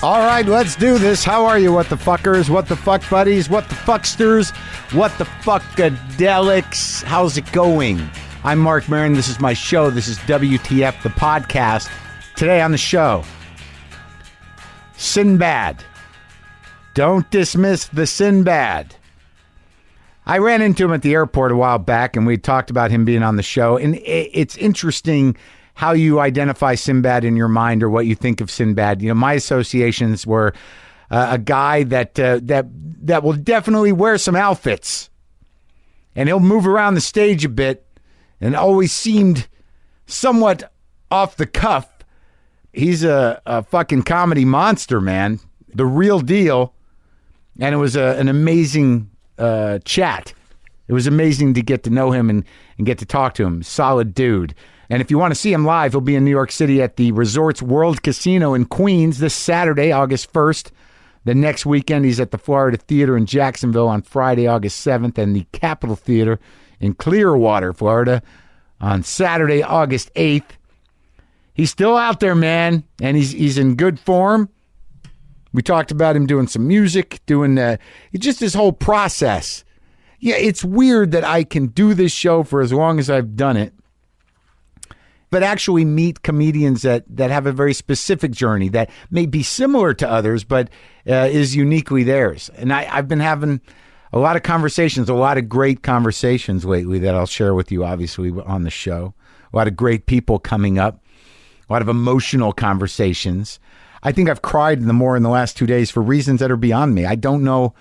All right, let's do this. How are you, what the fuckers, what the fuck buddies, what the fucksters, what the fuckadelics? How's it going? I'm Marc Maron. This is my show. This is WTF, the podcast. Today on the show, Sinbad. Don't dismiss the Sinbad. I ran into him at the airport a while back, and we talked about him being on the show. And it's interesting how you identify Sinbad in your mind or what you think of Sinbad. You know, my associations were a guy that will definitely wear some outfits, and he'll move around the stage a bit, and always seemed somewhat off the cuff. He's a fucking comedy monster, man, the real deal. And it was an amazing chat. It was amazing to get to know him and get to talk to him. Solid dude. And if you want to see him live, he'll be in New York City at the Resorts World Casino in Queens this Saturday, August 1st. The next weekend, he's at the Florida Theater in Jacksonville on Friday, August 7th, and the Capitol Theater in Clearwater, Florida on Saturday, August 8th. He's still out there, man, and he's in good form. We talked about him doing some music, doing just his whole process. Yeah, it's weird that I can do this show for as long as I've done it, but actually meet comedians that have a very specific journey that may be similar to others, but is uniquely theirs. And I've been having a lot of conversations, a lot of great conversations lately that I'll share with you, obviously, on the show. A lot of great people coming up, a lot of emotional conversations. I think I've cried more in the last 2 days for reasons that are beyond me. I don't know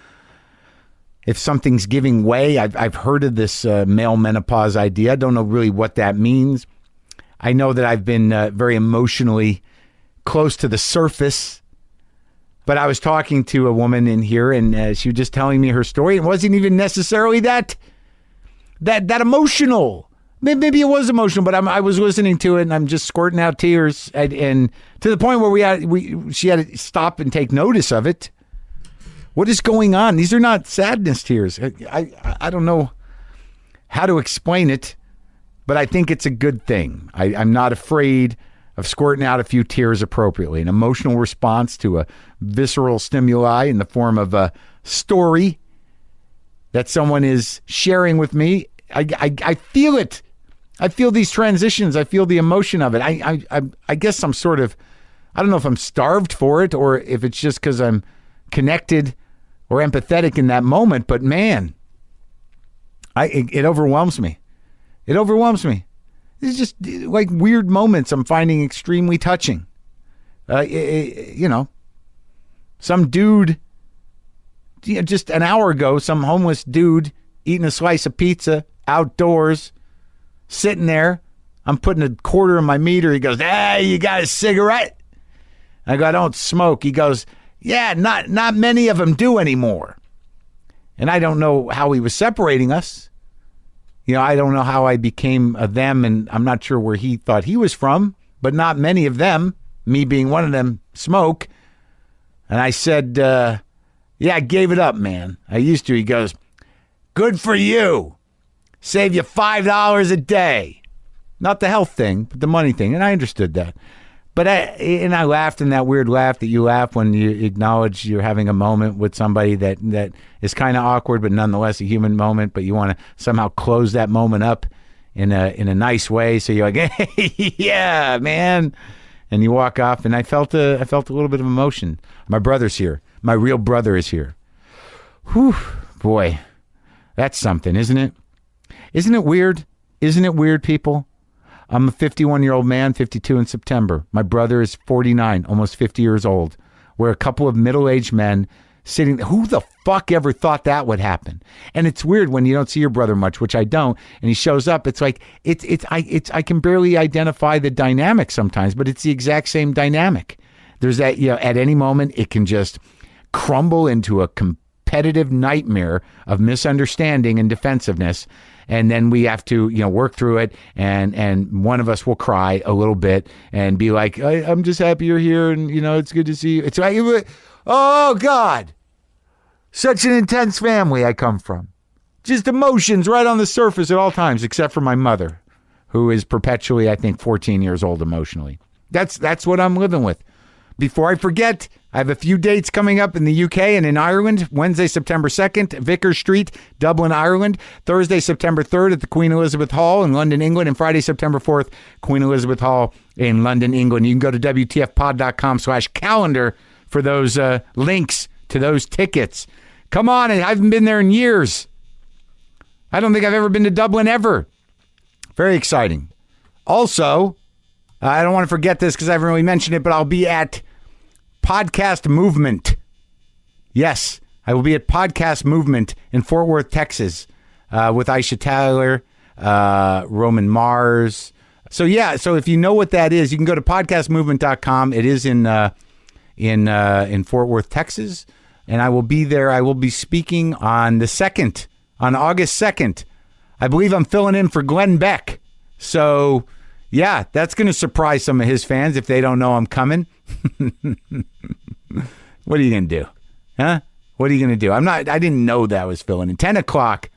if something's giving way. I've heard of this male menopause idea. I don't know really what that means. I know that I've been very emotionally close to the surface, but I was talking to a woman in here, and she was just telling me her story. It wasn't even necessarily that emotional. Maybe it was emotional, but I was listening to it, and I'm just squirting out tears, and to the point where she had to stop and take notice of it. What is going on? These are not sadness tears. I don't know how to explain it. But I think it's a good thing. I'm not afraid of squirting out a few tears appropriately. An emotional response to a visceral stimuli in the form of a story that someone is sharing with me. I feel it. I feel these transitions. I feel the emotion of it. I guess I'm sort of, I don't know if I'm starved for it or if it's just because I'm connected or empathetic in that moment. But man, it overwhelms me. It overwhelms me. It's just like weird moments I'm finding extremely touching. Some dude, just an hour ago, some homeless dude eating a slice of pizza outdoors, sitting there. I'm putting a quarter in my meter. He goes, "Hey, you got a cigarette?" I go, "I don't smoke." He goes, "Yeah, not many of them do anymore." And I don't know how he was separating us. You know, I don't know how I became a them, and I'm not sure where he thought he was from, but not many of them, me being one of them, smoke. And I said, yeah, I gave it up, man. I used to. He goes, "Good for you. Save you $5 a day." Not the health thing, but the money thing. And I understood that. But I laughed in that weird laugh that you laugh when you acknowledge you're having a moment with somebody that is kind of awkward, but nonetheless a human moment. But you want to somehow close that moment up in a nice way. So you're like, "Hey, yeah, man," and you walk off. And I felt a little bit of emotion. My brother's here. My real brother is here. Whew, boy, that's something, isn't it? Isn't it weird? Isn't it weird, people? I'm a 51-year-old man, 52 in September. My brother is 49, almost 50 years old. We're a couple of middle-aged men sitting there. Who the fuck ever thought that would happen? And it's weird when you don't see your brother much, which I don't, and he shows up. It's like I can barely identify the dynamic sometimes, but it's the exact same dynamic. There's that, at any moment it can just crumble into a competitive nightmare of misunderstanding and defensiveness. And then we have to, work through it. And one of us will cry a little bit and be like, "I'm just happy you're here. And, it's good to see you." It's like, oh God, such an intense family I come from. Just emotions right on the surface at all times, except for my mother, who is perpetually, I think, 14 years old emotionally. That's what I'm living with. Before I forget, I have a few dates coming up in the UK and in Ireland. Wednesday, September 2nd, Vickers Street, Dublin, Ireland. Thursday, September 3rd at the Queen Elizabeth Hall in London, England. And Friday, September 4th, Queen Elizabeth Hall in London, England. You can go to WTFpod.com/calendar for those links to those tickets. Come on, I haven't been there in years. I don't think I've ever been to Dublin ever. Very exciting. Also, I don't want to forget this because I haven't really mentioned it, but I'll be at Podcast Movement. Yes, I will be at Podcast Movement in Fort Worth, Texas, with Aisha Tyler, Roman Mars. So if you know what that is, you can go to podcastmovement.com. It is in Fort Worth, Texas, and I will be there. I will be speaking on the 2nd, on August 2nd. I believe I'm filling in for Glenn Beck. So, yeah, that's going to surprise some of his fans if they don't know I'm coming. What are you going to do? Huh? What are you going to do? I didn't know that I was filling in. 10 o'clock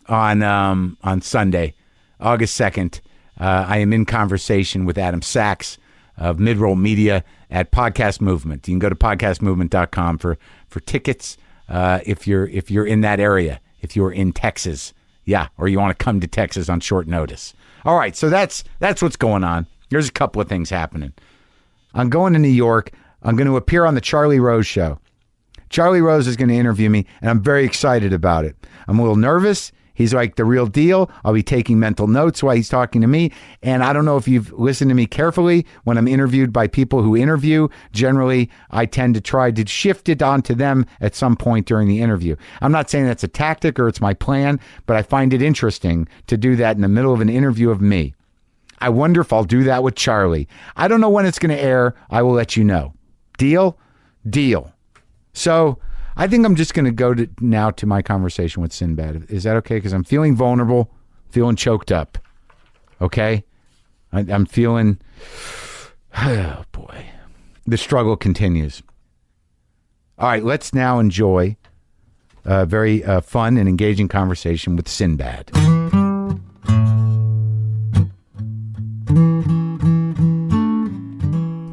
on Sunday, August 2nd. I am in conversation with Adam Sachs of Midroll Media at Podcast Movement. You can go to podcastmovement.com for tickets if you're in that area, if you're in Texas. Yeah, or you want to come to Texas on short notice. All right, so that's what's going on. There's a couple of things happening. I'm going to New York. I'm going to appear on the Charlie Rose Show. Charlie Rose is going to interview me, and I'm very excited about it. I'm a little nervous. He's like the real deal. I'll be taking mental notes while he's talking to me. And I don't know if you've listened to me carefully when I'm interviewed by people who interview. Generally, I tend to try to shift it onto them at some point during the interview. I'm not saying that's a tactic or it's my plan, but I find it interesting to do that in the middle of an interview of me. I wonder if I'll do that with Charlie. I don't know when it's going to air. I will let you know. Deal? Deal. So I think I'm just going to go now to my conversation with Sinbad. Is that okay? Because I'm feeling vulnerable, feeling choked up. Okay? I'm feeling, oh boy. The struggle continues. All right, let's now enjoy a very fun and engaging conversation with Sinbad.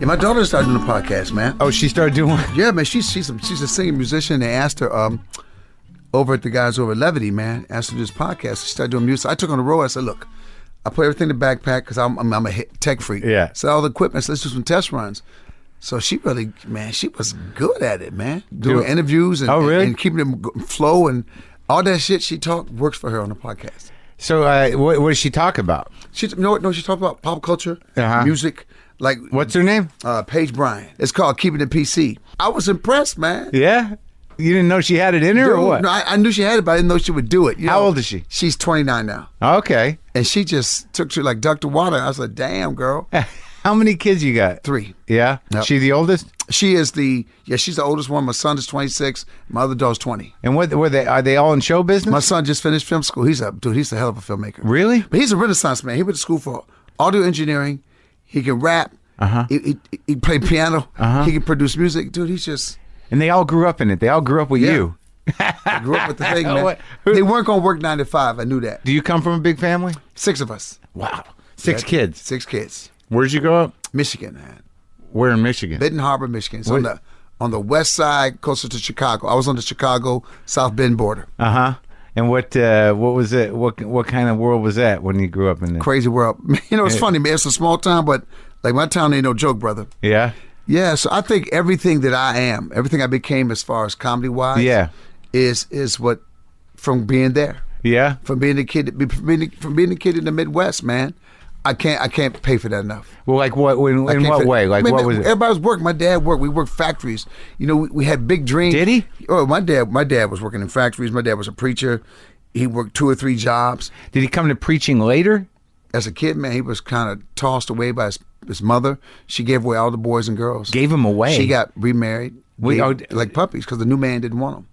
Yeah, my daughter started doing a podcast, man. Oh, she started doing one? Yeah, man. She's a singing musician. They asked her over at the guys over at Levity, man, asked her to do this podcast. She started doing music. I took her on the road. I said, look, I put everything in the backpack because I'm a tech freak. Yeah. So all the equipment, so let's do some test runs. So she really, man, she was good at it, man. Doing interviews and, and keeping them flow and all that shit she talked works for her on the podcast. So what does she talk about? She talked about pop culture, music. Like, what's her name? Paige Bryan. It's called Keeping It PC. I was impressed, man. Yeah? You didn't know she had it in her or what? No, I knew she had it, but I didn't know she would do it. How old is she? She's 29 now. Okay. And she just took to like duck to water. I was like, damn, girl. How many kids you got? 3. Yeah? Yep. She the oldest? She is she's the oldest one. My son is 26. My other daughter's 20. And are they all in show business? My son just finished film school. He's a hell of a filmmaker. Really? But he's a Renaissance man. He went to school for audio engineering. He can rap. He played piano. He can produce music. Dude, he's just... And they all grew up in it. They all grew up with you. I grew up with the thing, man. They weren't going to work 9 to 5. I knew that. Do you come from a big family? 6 of us. Wow. 6 kids. 6 kids. Where'd you grow up? Michigan, man. Where in Michigan? Benton Harbor, Michigan. It's on the west side, closer to Chicago. I was on the Chicago-South Bend border. And what was it? What kind of world was that when you grew up in there? Crazy world. You know, it's funny, man. It's a small town, but like my town ain't no joke, brother. Yeah? Yeah, so I think everything that I am, everything I became as far as comedy-wise, is what from being there. Yeah? From being a kid in the Midwest, man. I can't pay for that enough. Well, like what? In what way? Like what was it? Everybody was working. My dad worked. We worked factories. You know, we had big dreams. Did he? Oh, my dad was working in factories. My dad was a preacher. He worked 2 or 3 jobs. Did he come to preaching later? As a kid, man, he was kind of tossed away by his mother. She gave away all the boys and girls. Gave him away? She got remarried. Like puppies, because the new man didn't want them.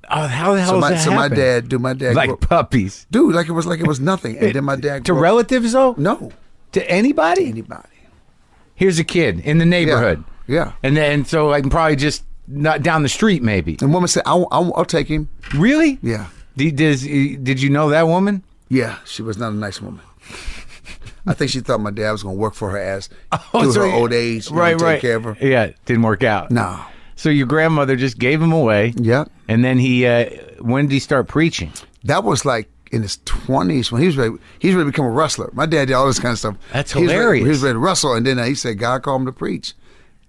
Oh, how the hell does that happen? My dad like puppies. Dude, like it was nothing. And then my dad to relatives though? No. To anybody? Anybody. Here's a kid in the neighborhood. Yeah. And so I can probably just not down the street maybe. And woman said, I'll take him. Really? Yeah. Did you know that woman? Yeah, she was not a nice woman. I think she thought my dad was going to work for her through her old age. Take care of her. Yeah, didn't work out. No. So your grandmother just gave him away. Yep. And then when did he start preaching? That was like in his 20s when he's ready to become a wrestler. My dad did all this kind of stuff. That's hilarious. He was ready to wrestle, and then he said God called him to preach.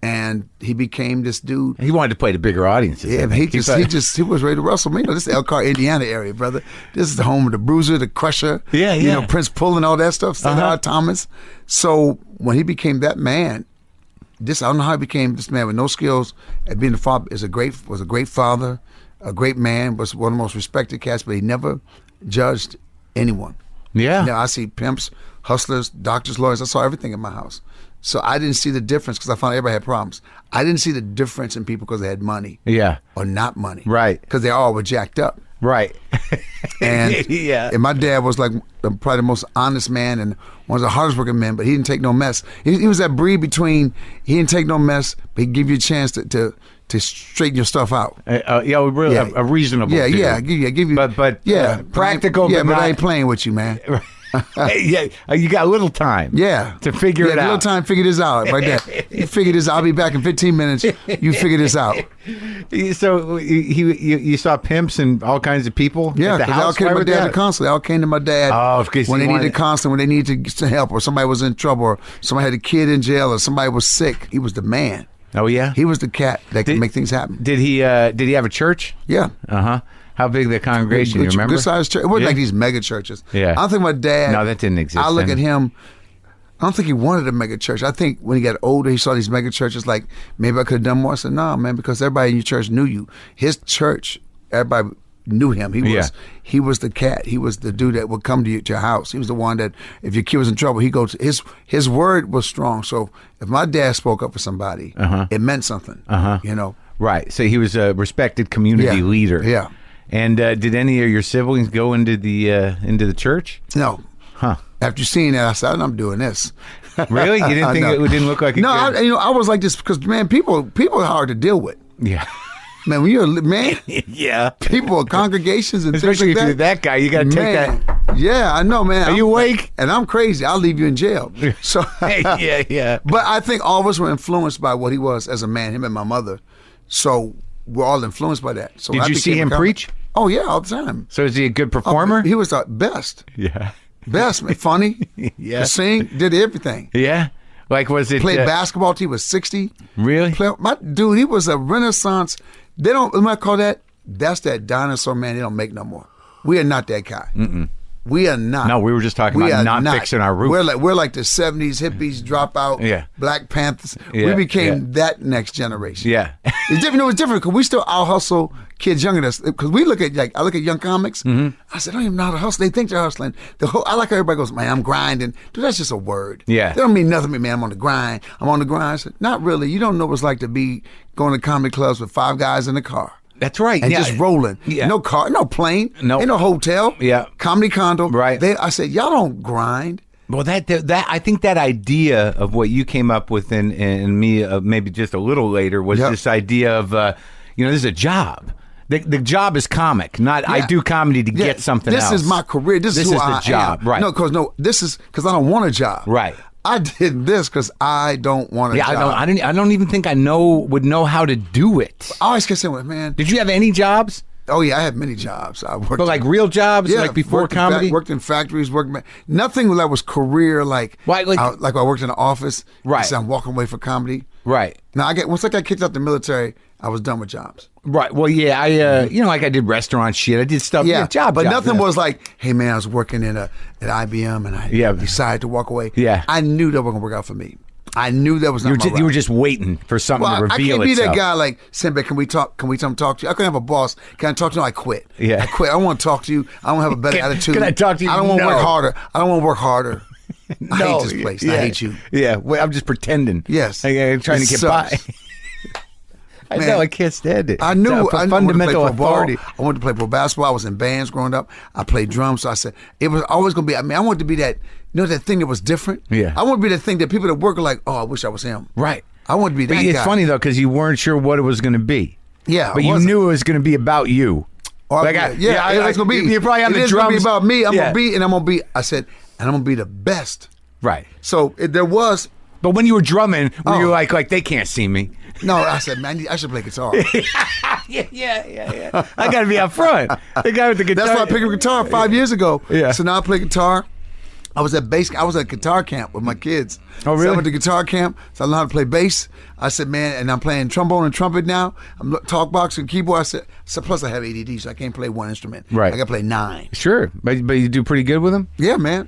And he became this dude. He wanted to play to bigger audiences. Yeah, he was ready to wrestle. You know, this is Elkhart, Indiana area, brother. This is the home of the Bruiser, the Crusher. Yeah, yeah. You know, Prince Pull and all that stuff. Thomas. So when he became that man, I don't know how he became this man with no skills at being a father. Was a great father, a great man. Was one of the most respected cats, but he never judged anyone. Yeah. Now I see pimps, hustlers, doctors, lawyers. I saw everything in my house. So I didn't see the difference because I found everybody had problems. I didn't see the difference in people because they had money. Yeah. Or not money. Right. Because they all were jacked up. Right. And, and my dad was like probably the most honest man and one of the hardest working men, but he didn't take no mess. He was that breed between he didn't take no mess, but he'd give you a chance to straighten your stuff out. Really, a reasonable dude. Give you, but practical. But I ain't playing with you, man. You got a little time. To figure it out. A little time, figure this out. Right there. You figure this out. I'll be back in 15 minutes. You figure this out. So you saw pimps and all kinds of people. Yeah, at the house. They all came to my dad constantly. They all came to my dad when they needed counseling, when they needed to help, or somebody was in trouble, or somebody had a kid in jail, or somebody was sick. He was the man. Oh yeah, he was the cat that could make things happen. Did he have a church? Yeah. How big the congregation? You remember? Good sized church. It wasn't like these mega churches. Yeah. I don't think my dad. No, that didn't exist. I look at him. I don't think he wanted a mega church. I think when he got older, he saw these mega churches like maybe I could have done more. I said, no, man, because everybody in your church knew you. His church, everybody knew him. He was the cat. He was the dude that would come to your house. He was the one that if your kid was in trouble, he goes. His word was strong. So if my dad spoke up for somebody, it meant something. You know. Right. So he was a respected community leader. Yeah. And did any of your siblings go into the church? No. Huh. After seeing that, I said, I'm doing this. Really? You didn't think it didn't look like a No, I was like this because, man, people are hard to deal with. Yeah. Man, when you're a man, people, congregations, and especially things like if you're that guy, you got to take that. Yeah, I know, man. Are you awake? And I'm crazy. I'll leave you in jail. So, yeah. But I think all of us were influenced by what he was as a man, him and my mother. So we're all influenced by that. So did you see him preach? Oh yeah, all the time. So is he a good performer? He was the best. Yeah. Best, man. Funny. Yeah. Sing, did everything. Yeah. Like was it? Played basketball till he was 60. Really? My dude, he was a Renaissance. They don't. What do I call that? That's that dinosaur man. They don't make no more. We are not that guy. Mm-mm. We are not. No, we were just talking about not fixing our roof. We're like the 70s hippies, dropout, Black Panthers. Yeah. We became that next generation. Yeah. It's different. It's different because we still out hustle kids younger than us. Because we look at I look at young comics. Mm-hmm. I said, I don't even know how to hustle. They think they're hustling. I like how everybody goes, man, I'm grinding. Dude, that's just a word. Yeah. They don't mean nothing to me, man. I'm on the grind. I said, not really. You don't know what it's like to be going to comedy clubs with 5 guys in the car. That's right. And just rolling. Yeah. No car, no plane, ain't no hotel. Yeah. Comedy condo. Right. I said, y'all don't grind. Well, that I think that idea of what you came up with and me maybe just a little later was this idea of, this is a job. The job is comic, not I do comedy to get something else. This is my career. This is who the job. Am. Right. This is because I don't want a job. Right. I did this because I don't want a job. I don't even think I would know how to do it. I always kept saying, man. Did you have any jobs? Oh yeah, I had many jobs. I worked, but like real jobs, like before comedy. Worked in factories. Nothing that was career like. Right, like I worked in an office. Right. So I'm walking away for comedy. Right. Now once I got kicked out the military, I was done with jobs. Right. Well, yeah, like I did restaurant shit. I did stuff. Yeah. But nothing was like, hey man, I was working at IBM and I decided to walk away. Yeah. I knew that wasn't gonna work out for me. I knew that was not you were just waiting for something to reveal itself. I can't be that guy like, Sinbad, can we talk? Can we talk to you? I couldn't have a boss. Can I talk to you? I quit. Yeah. I quit. I don't want to talk to you. I don't have a better attitude. Can I talk to you? I don't want to work harder. I don't want to work harder. I hate this place. Yeah. I hate you. Yeah. Well, I'm just pretending. Yes. I'm trying to get by. I know, I can't stand it. I knew fundamental authority. I wanted to play pro basketball. I was in bands growing up. I played drums. So I said, it was always going to be, I wanted to be that, that thing that was different. Yeah. I wanted to be that thing that people that work are like, oh, I wish I was him. Right. I wanted to be that guy. It's funny, though, because you weren't sure what it was going to be. Yeah. But you knew it was going to be about you. It's going to be. You're probably on the drums. It's going to be about me. I'm going to be, I said, and I'm going to be the best. Right. So there was But when you were drumming, were you like they can't see me? No, I said, man, I should play guitar. yeah. I got to be out front. The guy with the guitar. That's why I picked up guitar 5 years ago. Yeah. So now I play guitar. I was at guitar camp with my kids. Oh, really? So I went to guitar camp, so I learned how to play bass. I said, man, and I'm playing trombone and trumpet now. I'm talk box and keyboard. I said, plus I have ADD, so I can't play one instrument. Right. I got to play 9. Sure, but you do pretty good with them? Yeah, man.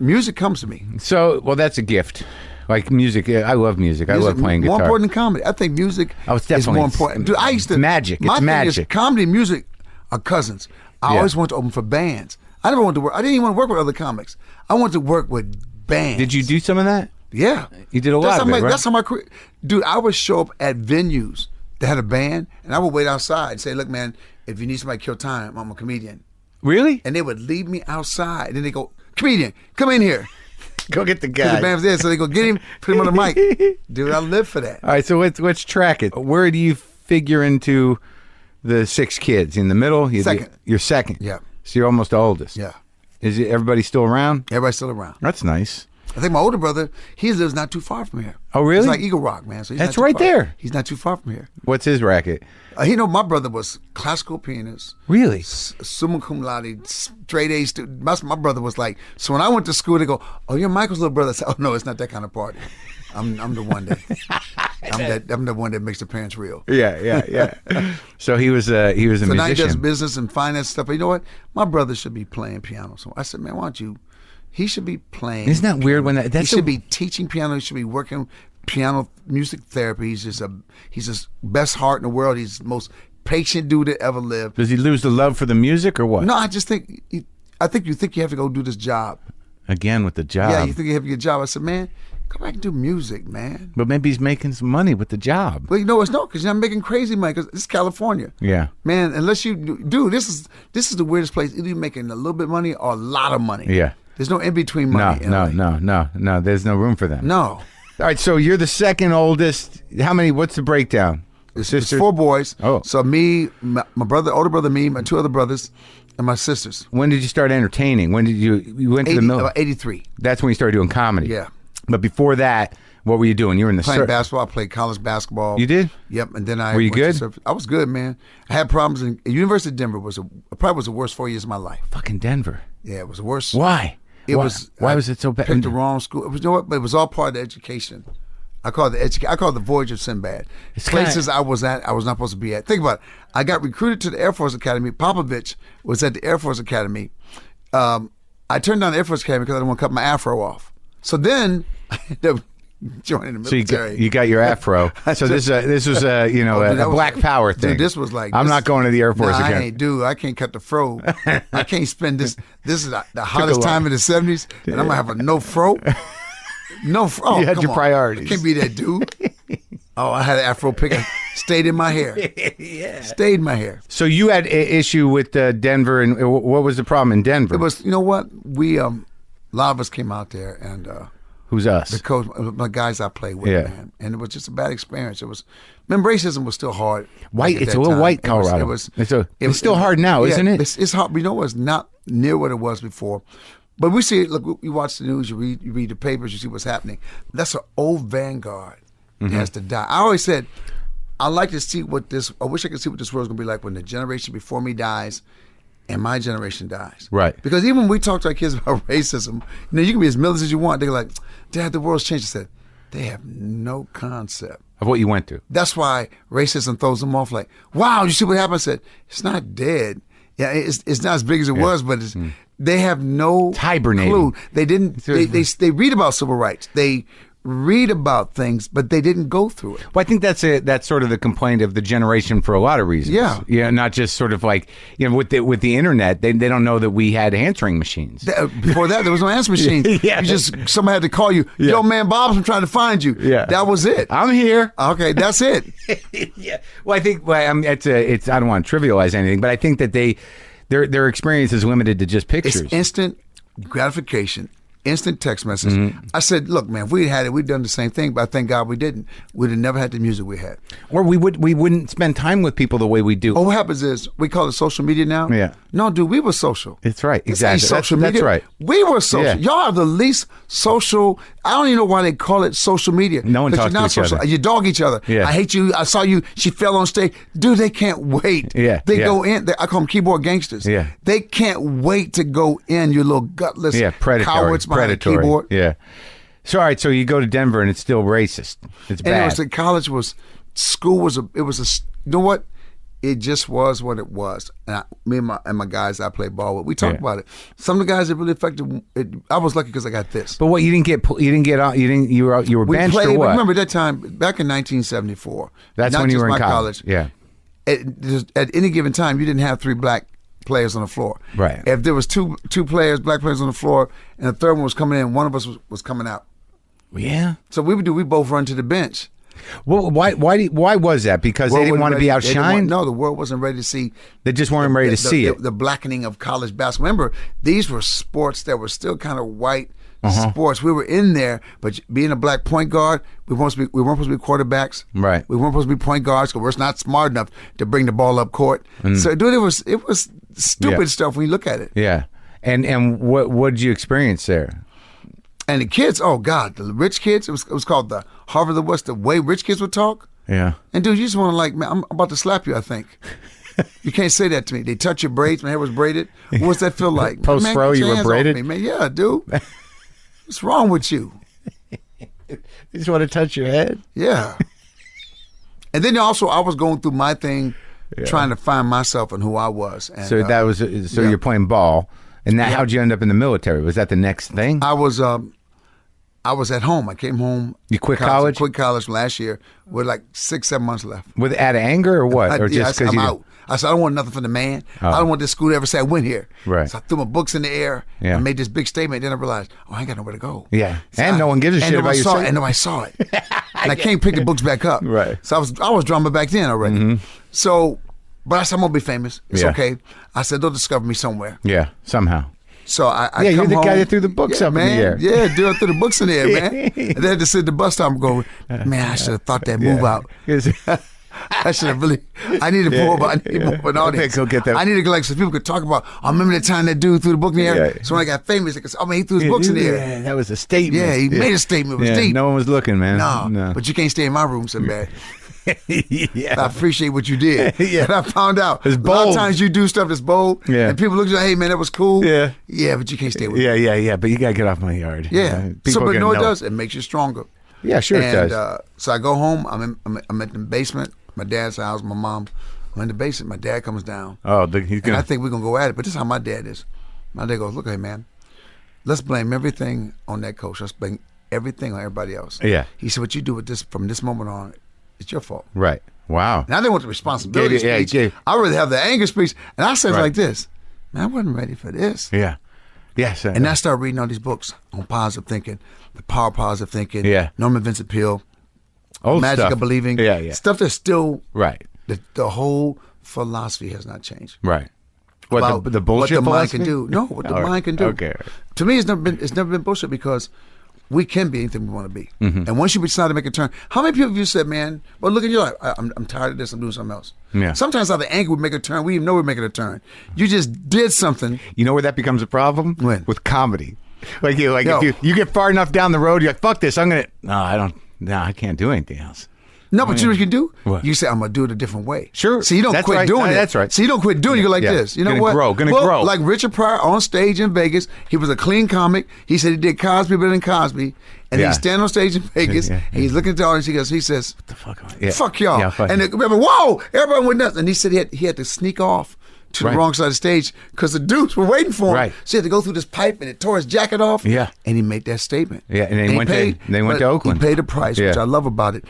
Music comes to me. So, well, that's a gift. Like music, I love music. I love playing guitar. More important than comedy. I think music is more important. Dude, I used to... It's magic. My it's thing magic. Is comedy and music are cousins. I always wanted to open for bands. I never wanted to work. I didn't even want to work with other comics. I wanted to work with bands. Did you do some of that? Yeah. You did a lot of it, right? That's how my career... Dude, I would show up at venues that had a band, and I would wait outside and say, look, man, if you need somebody to kill time, I'm a comedian. Really? And they would leave me outside. And then they go, comedian, come in here. Go get the guy. The band's there, so they go get him, put him on the mic. Dude, I live for that. All right, so let's track it. Where do you figure into the 6 kids? In the middle? Second. You're second. Yeah. So you're almost the oldest. Yeah. Is everybody still around? Everybody's still around. That's nice. I think my older brother, he lives not too far from here. Oh, really? He's like Eagle Rock, man. So he's That's not too right far. there. He's not too far from here. What's his racket? My brother was classical pianist. Really? Summa cum laude, straight A student. My brother was like, so when I went to school, they go, oh, you're Michael's little brother. I said, oh, no, it's not that kind of party. I'm the one that I'm the one that makes the parents real. Yeah. So he was a musician. So now he does business and finance stuff. But you know what? My brother should be playing piano. So I said, man, why don't you? He should be playing. Isn't that weird when he should be teaching piano. He should be working piano music therapy. He's the best heart in the world. He's the most patient dude that ever lived. Does he lose the love for the music or what? No, I just think you think you have to go do this job. Again with the job. Yeah, you think you have to get a job. I said, man, go back and do music, man. But maybe he's making some money with the job. Well, it's no, because you're not making crazy money, because it's California. Yeah. Man, unless you do, this is the weirdest place. Either you're making a little bit of money or a lot of money. Yeah. There's no in-between money. No. There's no room for them. No. All right, so you're the second oldest. What's the breakdown? It's 4 boys. Oh. So me, my brother, older brother, me, my 2 other brothers, and my sisters. When did you start entertaining? When did you went to the middle? 83. That's when you started doing comedy. Yeah. But before that, what were you doing? You were in the playing basketball. I played college basketball. You did? Yep. And then were you good? I was good, man. I had problems in University of Denver. Probably was the worst 4 years of my life. Fucking Denver. Yeah, it was the worst. Why? Why was it so bad? Picked the wrong school. You know what? But it was all part of the education. I call it the voyage of Sinbad. Places I was at, I was not supposed to be at. Think about it. I got recruited to the Air Force Academy. Popovich was at the Air Force Academy. I turned down the Air Force Academy because I didn't want to cut my afro off. So then I ended up joining the military. So you got your afro. So this was a black power thing. Dude, this was like I'm not going to the Air Force again. I can't cut the fro. I can't spend this. This is the hottest time in the 70s, and I'm gonna have a no fro. No fro. Oh, you had your priorities. I can't be that dude. Oh, I had an afro pick. Stayed in my hair. Yeah. Stayed in my hair. So you had an issue with Denver, and what was the problem in Denver? It was, you know what? We a lot of us came out there, and who's us? The coach, my guys I played with, man, and it was just a bad experience. Racism was still hard. It's a little white Colorado. It's still hard now, isn't it? It's hard. But you know, it's not near what it was before. But we see it. Look, you watch the news, you read the papers, you see what's happening. That's an old vanguard that has to die. I always said, I wish I could see what this world's gonna be like when the generation before me dies and my generation dies. Right. Because even when we talk to our kids about racism, you can be as militant as you want. They're like, Dad, the world's changed. I said, they have no concept of what you went through. That's why racism throws them off. Like, wow, you see what happened? I said, it's not dead. Yeah, it's not as big as it was, but they have no clue. They didn't. They read about civil rights. They read about things, but they didn't go through it. Well, I think that's sort of the complaint of the generation for a lot of reasons. Yeah, not just sort of like with the internet, they don't know that we had answering machines. Before that, there was no answering machine. Yeah. Somebody had to call you. Yeah. Yo, man, Bob's, I'm trying to find you. Yeah, that was it. I'm here. Okay, that's it. Yeah. Well, I think it's I don't want to trivialize anything, but I think that their experience is limited to just pictures. It's instant gratification. Instant text message. I said, look, man, if we had it, we'd done the same thing, but I thank God we didn't. We'd have never had the music we had. Or we wouldn't spend time with people the way we do. Oh, what happens is, we call it social media now. Yeah. No, dude, we were social. That's right. Exactly. Social media. That's right. We were social. Yeah. Y'all are the least social. I don't even know why they call it social media. No one talks to each other. You dog each other. Yeah. I hate you. I saw you. She fell on stage. Dude, they can't wait. Yeah. They go in. I call them keyboard gangsters. Yeah. They can't wait to go in, you little gutless cowards behind the keyboard. Yeah. So, all right, so you go to Denver and it's still racist. It's bad. And it was the college school was you know what? It just was what it was. And me and my guys I played ball with, we talked about it. Some of the guys that really affected it, I was lucky because I got this. But what, you were benched or what? Remember that time back in 1974. That's when you were in college. Yeah. At any given time, you didn't have 3 black players on the floor. Right. If there was two black players on the floor, and the third one was coming in, one of us was coming out. Yeah. So we both run to the bench. Well, why was that? Because they didn't want to be outshined? No, the world wasn't ready to see. They just weren't ready to see it. The blackening of college basketball. Remember, these were sports that were still kind of white sports. We were in there, but being a black point guard, we weren't supposed to be quarterbacks. Right. We weren't supposed to be point guards because we're not smart enough to bring the ball up court. So, dude, it was stupid stuff when you look at it. Yeah. And what did you experience there? And the kids, oh God, the rich kids, it was called the Harvard of the West, the way rich kids would talk. Yeah. And dude, you just want to man, I'm about to slap you, I think. You can't say that to me. They touch your braids, my hair was braided. What's that feel like? Post-fro, you were braided? Me, man. Yeah, dude. What's wrong with you? You just want to touch your head? Yeah. And then also, I was going through my thing, trying to find myself and who I was. And, so that was, you're playing ball. And now, how'd you end up in the military? Was that the next thing? I was at home. I came home. You quit college? I quit college last year with like 6-7 months left. Out of anger or what? Or just because I'm out. I said, I don't want nothing from the man. I don't want this school to ever say I went here. Right. So I threw my books in the air and made this big statement. Then I realized, I ain't got nowhere to go. Yeah. So and no one gives a shit about you. And nobody saw it. And I can't pick the books back up. Right. So I was drama back then already. Mm-hmm. So, but I said, I'm going to be famous. It's okay. I said, they'll discover me somewhere. Yeah, somehow. So I you're come the home, guy that threw the books up man, in the air. Yeah, dude, I threw the books in the air, man. And they had to sit at the bus stop and go, man, I should have thought that move out. I should have really, I needed more of an audience. Go get that. I needed to so people could talk about, I remember the time that dude threw the book in the air. So when I got famous, they could say, he threw his books in the air. Yeah, that was a statement. Yeah, he made a statement. It was deep. No one was looking, man. No, but you can't stay in my room, Sinbad. Yeah. I appreciate what you did. And I found out it's bold. A lot of times you do stuff that's bold, and people look at you like, hey man, that was cool. Yeah, but you can't stay with me. Yeah, but you gotta get off my yard. Yeah, but it does. It makes you stronger. Yeah, sure it does. So I go home. I'm in the basement. My dad's house. My mom. I'm in the basement. My dad comes down. Oh, he's gonna. And I think we're gonna go at it. But this is how my dad is. My dad goes, look, hey man, let's blame everything on that coach. Let's blame everything on everybody else. Yeah. He said, what you do with this from this moment on, it's your fault. Right. Wow. And I didn't want the responsibility speech. I really have the anger speech. And I said like this, man, I wasn't ready for this. Yeah. Yes. And I started reading all these books on positive thinking, the power of positive thinking, Norman Vincent Peale, Magic stuff. of Believing. Yeah. Stuff that's still, right. The whole philosophy has not changed. Right. What, the bullshit what the mind philosophy? can do. No, what the mind can do. Okay. To me, it's never been bullshit because we can be anything we want to be. Mm-hmm. And once you decide to make a turn, how many people have you said, man, well, look at your life. I'm tired of this. I'm doing something else. Yeah. Sometimes out of anger, we make a turn. We even know we're making a turn. You just did something. You know where that becomes a problem? When? With comedy. If you get far enough down the road, you're like, fuck this. I can't do anything else. No, but you know what you can do? What? You say, I'm going to do it a different way. Sure. So you don't quit doing it. That's right. So you don't quit doing it. You go like this. You know what? Gonna grow. Like Richard Pryor on stage in Vegas. He was a clean comic. He said he did Cosby better than Cosby. And he's standing on stage in Vegas. And he's looking at the audience. He says, what the fuck? Fuck y'all. Yeah, and whoa, everybody went nuts. And he said he had to sneak off to the wrong side of the stage because the dudes were waiting for him. Right. So he had to go through this pipe and it tore his jacket off. Yeah. And he made that statement. Yeah. And they went to Oakland. He paid the price, which I love about it.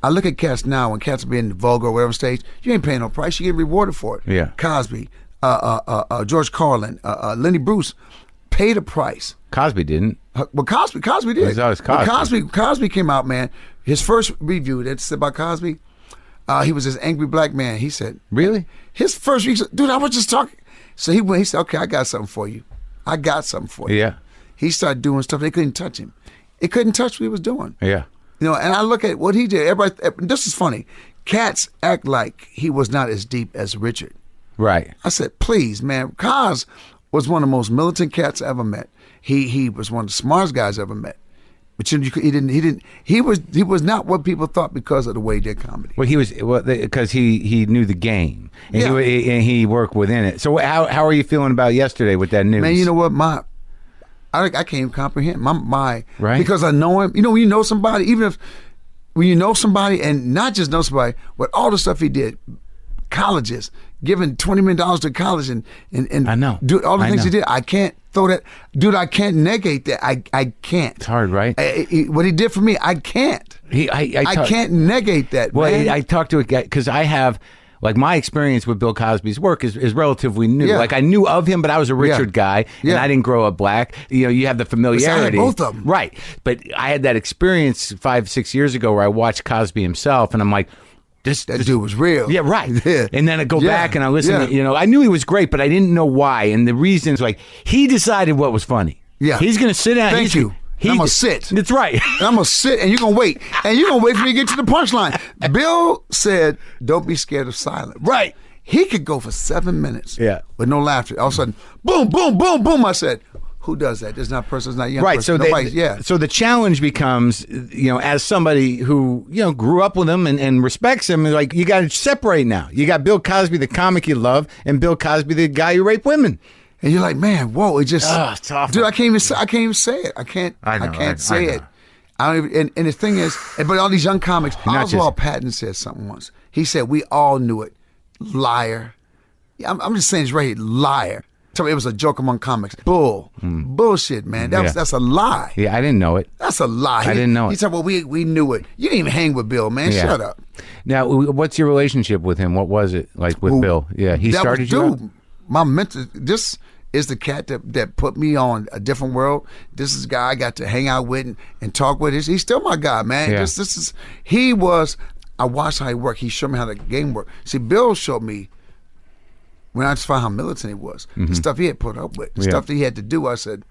I look at cats now when cats are being vulgar or whatever stage, you ain't paying no price. You get rewarded for it. Yeah. Cosby, George Carlin, Lenny Bruce paid a price. Cosby didn't. Well, Cosby did. It was always Cosby. Cosby came out, man. His first review that said about Cosby, he was this angry black man. He said, really? His first review, dude, I was just talking. So he said, okay, I got something for you. Yeah. He started doing stuff. They couldn't touch him. It couldn't touch what he was doing. Yeah. You know, and I look at what he did. Everybody, this is funny. Cats act like he was not as deep as Richard. Right. I said, please, man. Cos was one of the most militant cats I ever met. He was one of the smartest guys I ever met. But he was not what people thought because of the way he did comedy. Well, he was because he knew the game and he worked within it. So how are you feeling about yesterday with that news? Man, you know what, I can't even comprehend my right, because I know him. You know, when you know somebody, when you know somebody and not just know somebody, but all the stuff he did, colleges, giving $20 million to college and I know, do all the things he did. I can't throw that, dude. I can't negate that. I can't. It's hard, right? What he did for me, I can't. I can't negate that. Well, man. I talked to a guy because I have. Like, my experience with Bill Cosby's work is relatively new. Yeah. Like, I knew of him, but I was a Richard guy, and I didn't grow up black. You know, you have the familiarity. Both of them. Right. But I had that experience 5-6 years ago where I watched Cosby himself, and I'm like, this dude was real. Yeah, right. Yeah. And then I go back and I listen to, you know, I knew he was great, but I didn't know why. And the reasons, like, he decided what was funny. Yeah. He's going to sit down. Thank you. I'm going to sit. That's right. I'm going to sit and you're going to wait. And you're going to wait for me to get to the punchline. Bill said, don't be scared of silence. Right. He could go for 7 minutes with no laughter. All of a sudden, boom, boom, boom, boom. I said, who does that? There's not a person, there's not a young person. So the challenge becomes, you know, as somebody who, you know, grew up with him and respects him, like, you got to separate now. You got Bill Cosby, the comic you love, and Bill Cosby, the guy who raped women. And you're like, man, whoa, it just, it's awful. dude, I can't even say it. I can't say it. I don't even, and the thing is, but all these young comics, Oswald Patton said something once. He said, we all knew it. Liar. I'm just saying it's right here. Liar. Tell me it was a joke among comics. Bullshit, man. That's a lie. Yeah, I didn't know it. That's a lie. I didn't know it. He said, well, we knew it. You didn't even hang with Bill, man. Shut up. Now, what's your relationship with him? What was it like with Bill? Yeah, he started you. Dude, my mentor. This is the cat that put me on a different world. This is the guy I got to hang out with and talk with. He's still my guy, man. Yeah. I watched how he worked. He showed me how the game worked. See, Bill showed me when I just found how militant he was, the stuff he had put up with, the stuff that he had to do. I said,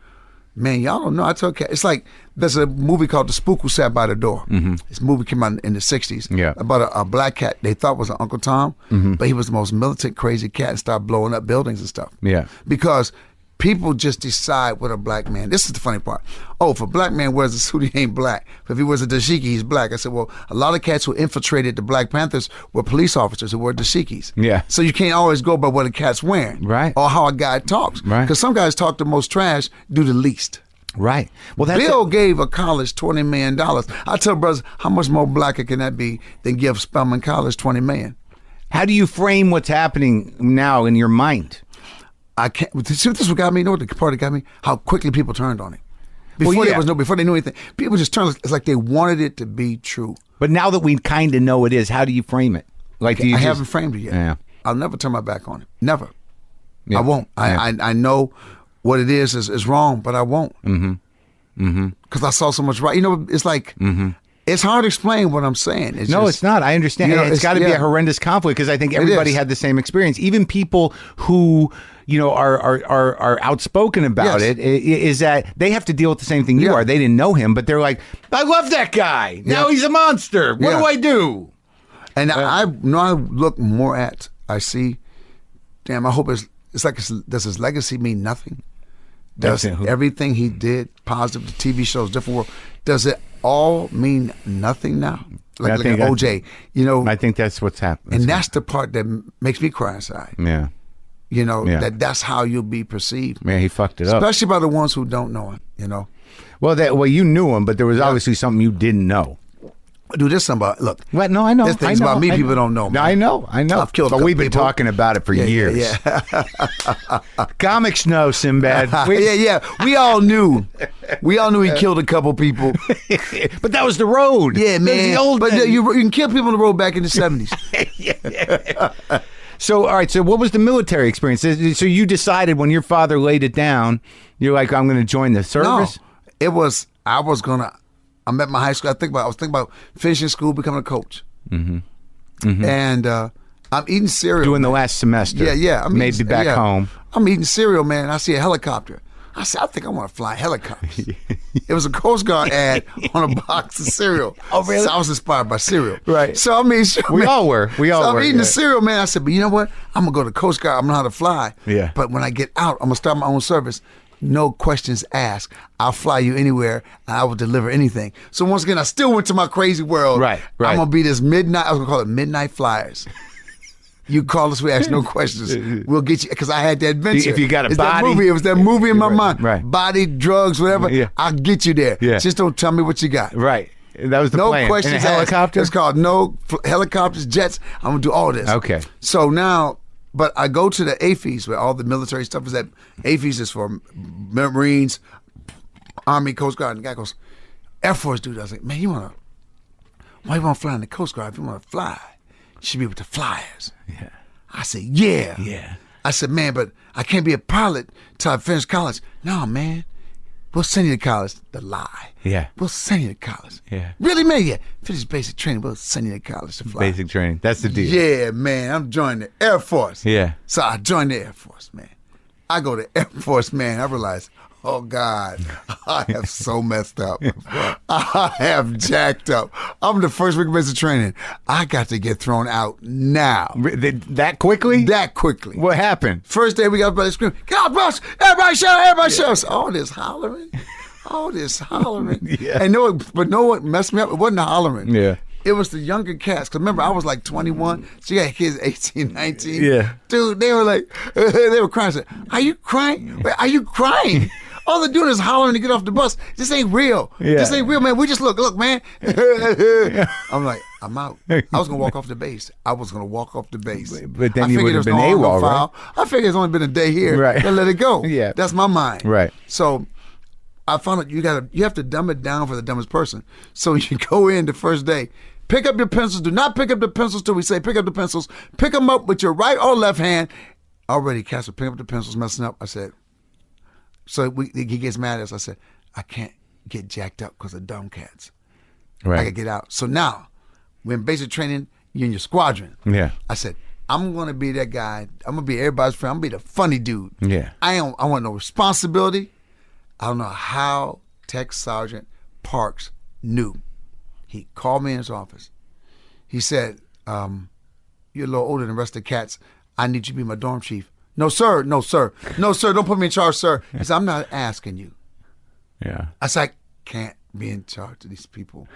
man, y'all don't know. I told Cat, it's like there's a movie called The Spook Who Sat by the Door. This movie came out in the 60s about a black cat they thought was an Uncle Tom, but he was the most militant, crazy cat and started blowing up buildings and stuff. Yeah. Because people just decide what a black man, this is the funny part. Oh, if a black man wears a suit, he ain't black. If he wears a dashiki, he's black. I said, well, a lot of cats who infiltrated the Black Panthers were police officers who wore dashikis. Yeah. So you can't always go by what a cat's wearing. Right. Or how a guy talks. Right. Because some guys talk the most trash, do the least. Right. Well, Bill gave a college $20 million. I tell brothers, how much more blacker can that be than give Spelman College $20 million? How do you frame what's happening now in your mind? I can't. See, this is what got me. You know what the part that got me? How quickly people turned on it. Before they knew anything, people just turned. It's like they wanted it to be true. But now that we kind of know it is, how do you frame it? Like, I haven't framed it yet. Yeah. I'll never turn my back on it. Never. Yeah. I won't. Yeah. I know what it is wrong, but I won't. Because I saw so much right. You know, it's like. It's hard to explain what I'm saying. It's not. I understand. You know, it's got to be a horrendous conflict because I think everybody had the same experience. Even people who, you know, are outspoken about it, is that they have to deal with the same thing you are. They didn't know him, but they're like, I love that guy. Now he's a monster. What do I do? And I look more at, I see, damn, I hope it's like, does his legacy mean nothing? Does everything he did, positive, the TV shows, different world, does it all mean nothing now? Like OJ, you know. I think that's what's happening. And that's the part that makes me cry inside. Yeah. You know, that's how you'll be perceived. Yeah, he fucked it up. Especially by the ones who don't know him, you know. Well, you knew him, but there was obviously something you didn't know. Dude, this somebody, look. What? No, I know. There's things about me people don't know. Man. I know. I've killed but we've been talking about it for years. Yeah. Comics know, Sinbad. We all knew. We all knew he killed a couple people. But that was the road. Yeah, man. The old you can kill people on the road back in the 70s. So, all right. So what was the military experience? So you decided when your father laid it down, you're like, I'm going to join the service? No, it was, I'm at my high school. I was thinking about finishing school, becoming a coach. And I'm eating cereal. Doing the last semester. Yeah. Maybe back home. I'm eating cereal, man. I see a helicopter. I said, I think I want to fly helicopters. It was a Coast Guard ad on a box of cereal. Oh, really? So I was inspired by cereal. Right. So, I mean, we all were. I'm eating the cereal, man. I said, but you know what? I'm going to go to Coast Guard. I'm going to know how to fly. Yeah. But when I get out, I'm going to start my own service. no questions asked. I'll fly you anywhere, and I will deliver anything. So once again, I still went to my crazy world. Right. I'm gonna be this midnight. I was gonna call it Midnight Flyers. You call us, we ask no questions. We'll get you, because I had that adventure. If you got a it's body. That movie. It was that movie in my mind. Right. Body, drugs, whatever. Yeah. I'll get you there. Yeah. Just don't tell me what you got. Right. That was the no plan. questions In a helicopter? asked. It's called helicopters, jets. I'm going to do all this. Okay. So now, but I go to the AFES where all the military stuff is at. AFES is for Marines, Army, Coast Guard. And the guy goes, Air Force dude. I was like, man, why you want to fly in the Coast Guard? If you want to fly, you should be with the flyers. Yeah. I said, yeah. Yeah. I said, man, but I can't be a pilot till I finish college. No, man. We'll send you to college. The lie. Yeah. We'll send you to college. Yeah. Really, man? Yeah. Finish basic training. We'll send you to college to fly. Basic training. That's the deal. Yeah, man. I'm joining the Air Force. Yeah. So I joined the Air Force, man. I go to Air Force, man. I realize, oh, God, I have so messed up. I have jacked up. I'm the first week of basic training. I got to get thrown out now. That quickly? That quickly. What happened? First day we got everybody screaming, get out, bus! Everybody shout, everybody shout. All this hollering. Yeah. And know what messed me up? It wasn't the hollering. Yeah. It was the younger cats. Because remember, I was like 21. So you got kids 18, 19. Yeah. Dude, they were like, they were crying. I said, are you crying? Wait, are you crying? All they're doing is hollering to get off the bus. This ain't real. Yeah. This ain't real, man. We just look, man. I'm like, I'm out. I was going to walk off the base. But then you would have been AWOL, right? I figured it's only been a day here. Right. And let it go. Yeah. That's my mind. Right. So I found out you have to dumb it down for the dumbest person. So you go in the first day, pick up your pencils. Do not pick up the pencils till we say pick up the pencils. Pick them up with your right or left hand. Already, Cass would pick up the pencils, messing up. I said, so he gets mad at us. I said, I can't get jacked up because of dumb cats. Right. I gotta get out. So now, we're in basic training, you're in your squadron. Yeah. I said, I'm gonna be that guy. I'm gonna be everybody's friend. I'm gonna be the funny dude. Yeah. I want no responsibility. I don't know how Tech Sergeant Parks knew. He called me in his office. He said, you're a little older than the rest of the cats. I need you to be my dorm chief. No, sir. Don't put me in charge, sir. He said, I'm not asking you. Yeah. I said, I can't be in charge of these people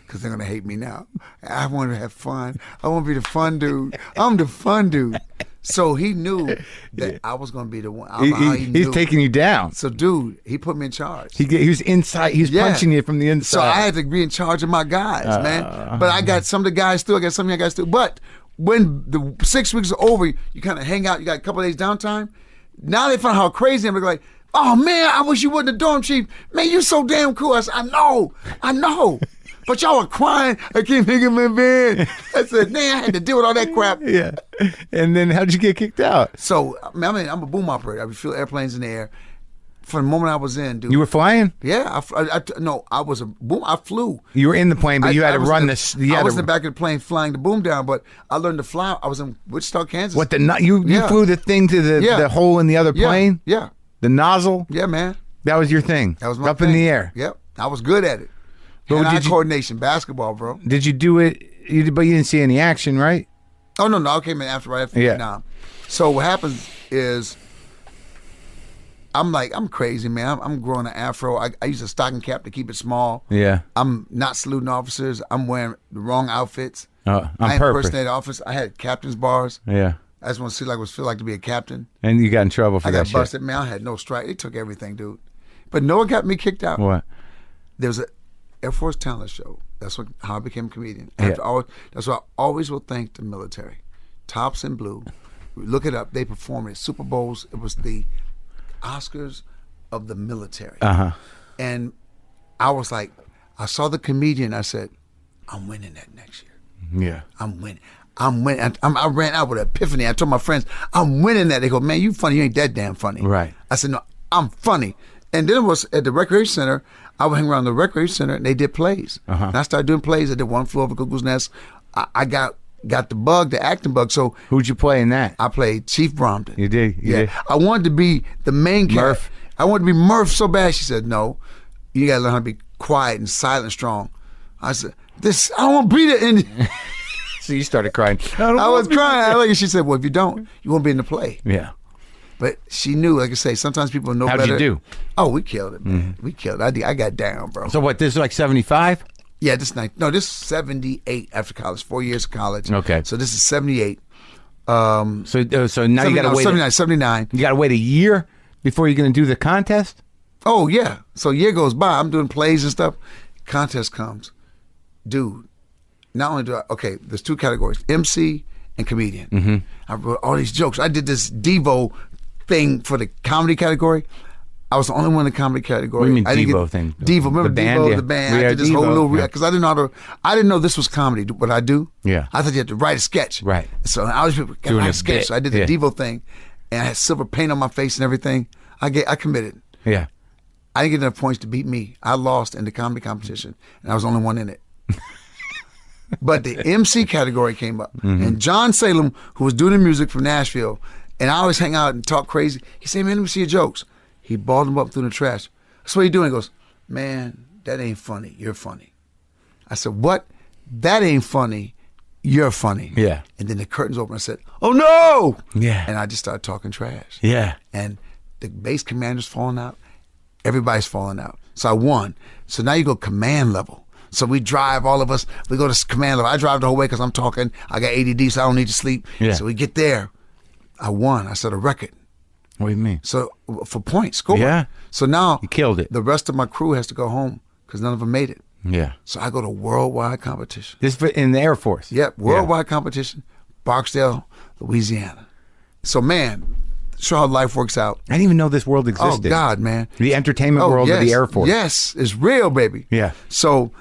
because they're going to hate me now. I want to have fun. I want to be the fun dude. I'm the fun dude. So he knew that I was going to be the one. I don't know how he knew. He's taking you down. So, dude, he put me in charge. He was inside. He was punching you from the inside. So I had to be in charge of my guys, man. But I got some of the guys still. I got some of the guys still. But when the 6 weeks are over, you kind of hang out. You got a couple of days downtime. Now they find how crazy I'm. They're like, oh, man, I wish you wasn't the dorm chief. Man, you so damn cool. I said, I know. But y'all were crying. I can't think of my bed. I said, man, I had to deal with all that crap. Yeah. And then how'd you get kicked out? So, I mean, I'm a boom operator. I would feel airplanes in the air. From the moment I was in, dude. You were flying? Yeah. I was a boom. I flew. You were in the plane, but you had to run this. I was in the back of the plane flying the boom down, but I learned to fly. I was in Wichita, Kansas. What, you flew the thing to the hole in the other plane? Yeah. The nozzle? Yeah, man. That was your thing? That was my Up thing. in the air? Yep. I was good at it. But Hand-eye coordination, basketball, bro. Did you do it, but you didn't see any action, right? Oh, no. I came in right after Vietnam. So what happens is, I'm crazy, man. I'm growing an afro. I use a stocking cap to keep it small. Yeah. I'm not saluting officers. I'm wearing the wrong outfits. On I purpose. impersonated officers. I had captain's bars. Yeah. I just want to see what it feel like to be a captain. And you got in trouble for that I got busted, man. I had no strike. They took everything, dude. But no one got me kicked out. What? There was an Air Force talent show. That's how I became a comedian. Yeah. That's why I always will thank the military. Tops in Blue. Look it up. They performed at Super Bowls. It was the Oscars of the military. Uh-huh. And I was like, I saw the comedian. I said, I'm winning that next year. Yeah. I'm winning. I ran out with an epiphany. I told my friends, I'm winning that. They go, man, you funny. You ain't that damn funny. Right. I said, no, I'm funny. And then it was at the recreation center. I would hang around the recreation center, and they did plays. Uh-huh. And I started doing plays. I did One Flew Over Cuckoo's Nest. I got the bug, the acting bug. So who'd you play in that? I played Chief Bromden. You did? You did? I wanted to be the main character. Murph? I wanted to be Murph so bad. She said, no, you got to learn how to be quiet and silent and strong. I said, I don't want to be the Indian. So you started crying. I was crying. She said, well, if you don't, you won't be in the play. Yeah. But she knew, like I say, sometimes people know better. How'd you do? Oh, we killed it, man. We killed it. I got down, bro. So what, this is like 75? Yeah, this is 78 after college, 4 years of college. Okay. So this is 78. So now 79, you got to wait. 79. You got to wait a year before you're going to do the contest? Oh, yeah. So a year goes by. I'm doing plays and stuff. Contest comes. Dude, not only do I, okay, there's 2 categories, MC and comedian. Mm-hmm. I wrote all these jokes. I did this Devo thing for the comedy category. I was the only one in the comedy category. What do you mean Devo thing? Devo, remember the band, Devo, yeah. the band. We I are did this Devo. whole little, Yeah. because I didn't know this was comedy, what I do. Yeah. I thought you had to write a sketch. Right. So I was got to Doing write a a sketch. bit. So I did the Yeah. Devo thing, and I had silver paint on my face and everything. I committed. Yeah. I didn't get enough points to beat me. I lost in the comedy competition, and I was the only one in it. But the MC category came up, and John Salem, who was doing the music from Nashville, and I always hang out and talk crazy. He said, "Man, let me see your jokes." He balled them up through the trash. That's what you doing? He goes, "Man, that ain't funny. You're funny." I said, "What? That ain't funny. You're funny." Yeah. And then the curtains opened. I said, "Oh no!" Yeah. And I just started talking trash. Yeah. And the base commander's falling out. Everybody's falling out. So I won. So now you go command level. So we drive, all of us, we go to command level. I drive the whole way because I'm talking. I got ADD, so I don't need to sleep. Yeah. So we get there. I won. I set a record. What do you mean? So for points, score. Yeah. So now You killed it. the rest of my crew has to go home because none of them made it. Yeah. So I go to worldwide competition. This in the Air Force? Yep, worldwide competition, Barksdale, Louisiana. So man, show how life works out. I didn't even know this world existed. Oh God, man. The entertainment world of the Air Force. Yes, it's real, baby. Yeah. So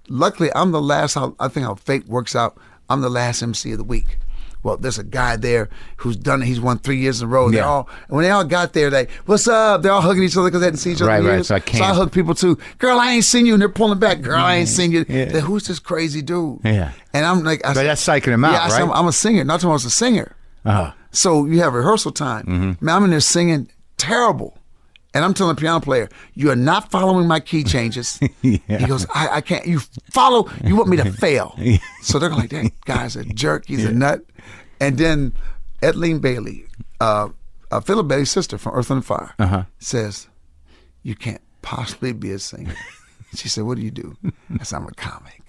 luckily, I'm the last, I think how fate works out, I'm the last MC of the week. Well, there's a guy there who's done it. He's won 3 years in a row. And Yeah. when they all got there, they, "What's up?" They're all hugging each other because they hadn't seen each other in Right, years. so I can't. So I hug people too. "Girl, I ain't seen you." And they're pulling back. "Girl, I ain't seen you." Yeah. They're, "Who's this crazy dude?" Yeah. And I'm like, But that's psyching him out, yeah, I said, right? I'm a singer. Not tomorrow, I was a singer. Uh-huh. So you have rehearsal time. Man, I'm in there singing terrible. And I'm telling the piano player, "You are not following my key changes." Yeah. He goes, I can't. You want me to fail. So they're like, "That guy's a jerk. He's a nut." And then Edleen Bailey, Philip Bailey's sister from Earth and Fire, says, "You can't possibly be a singer." She said, "What do you do?" I said, "I'm a comic.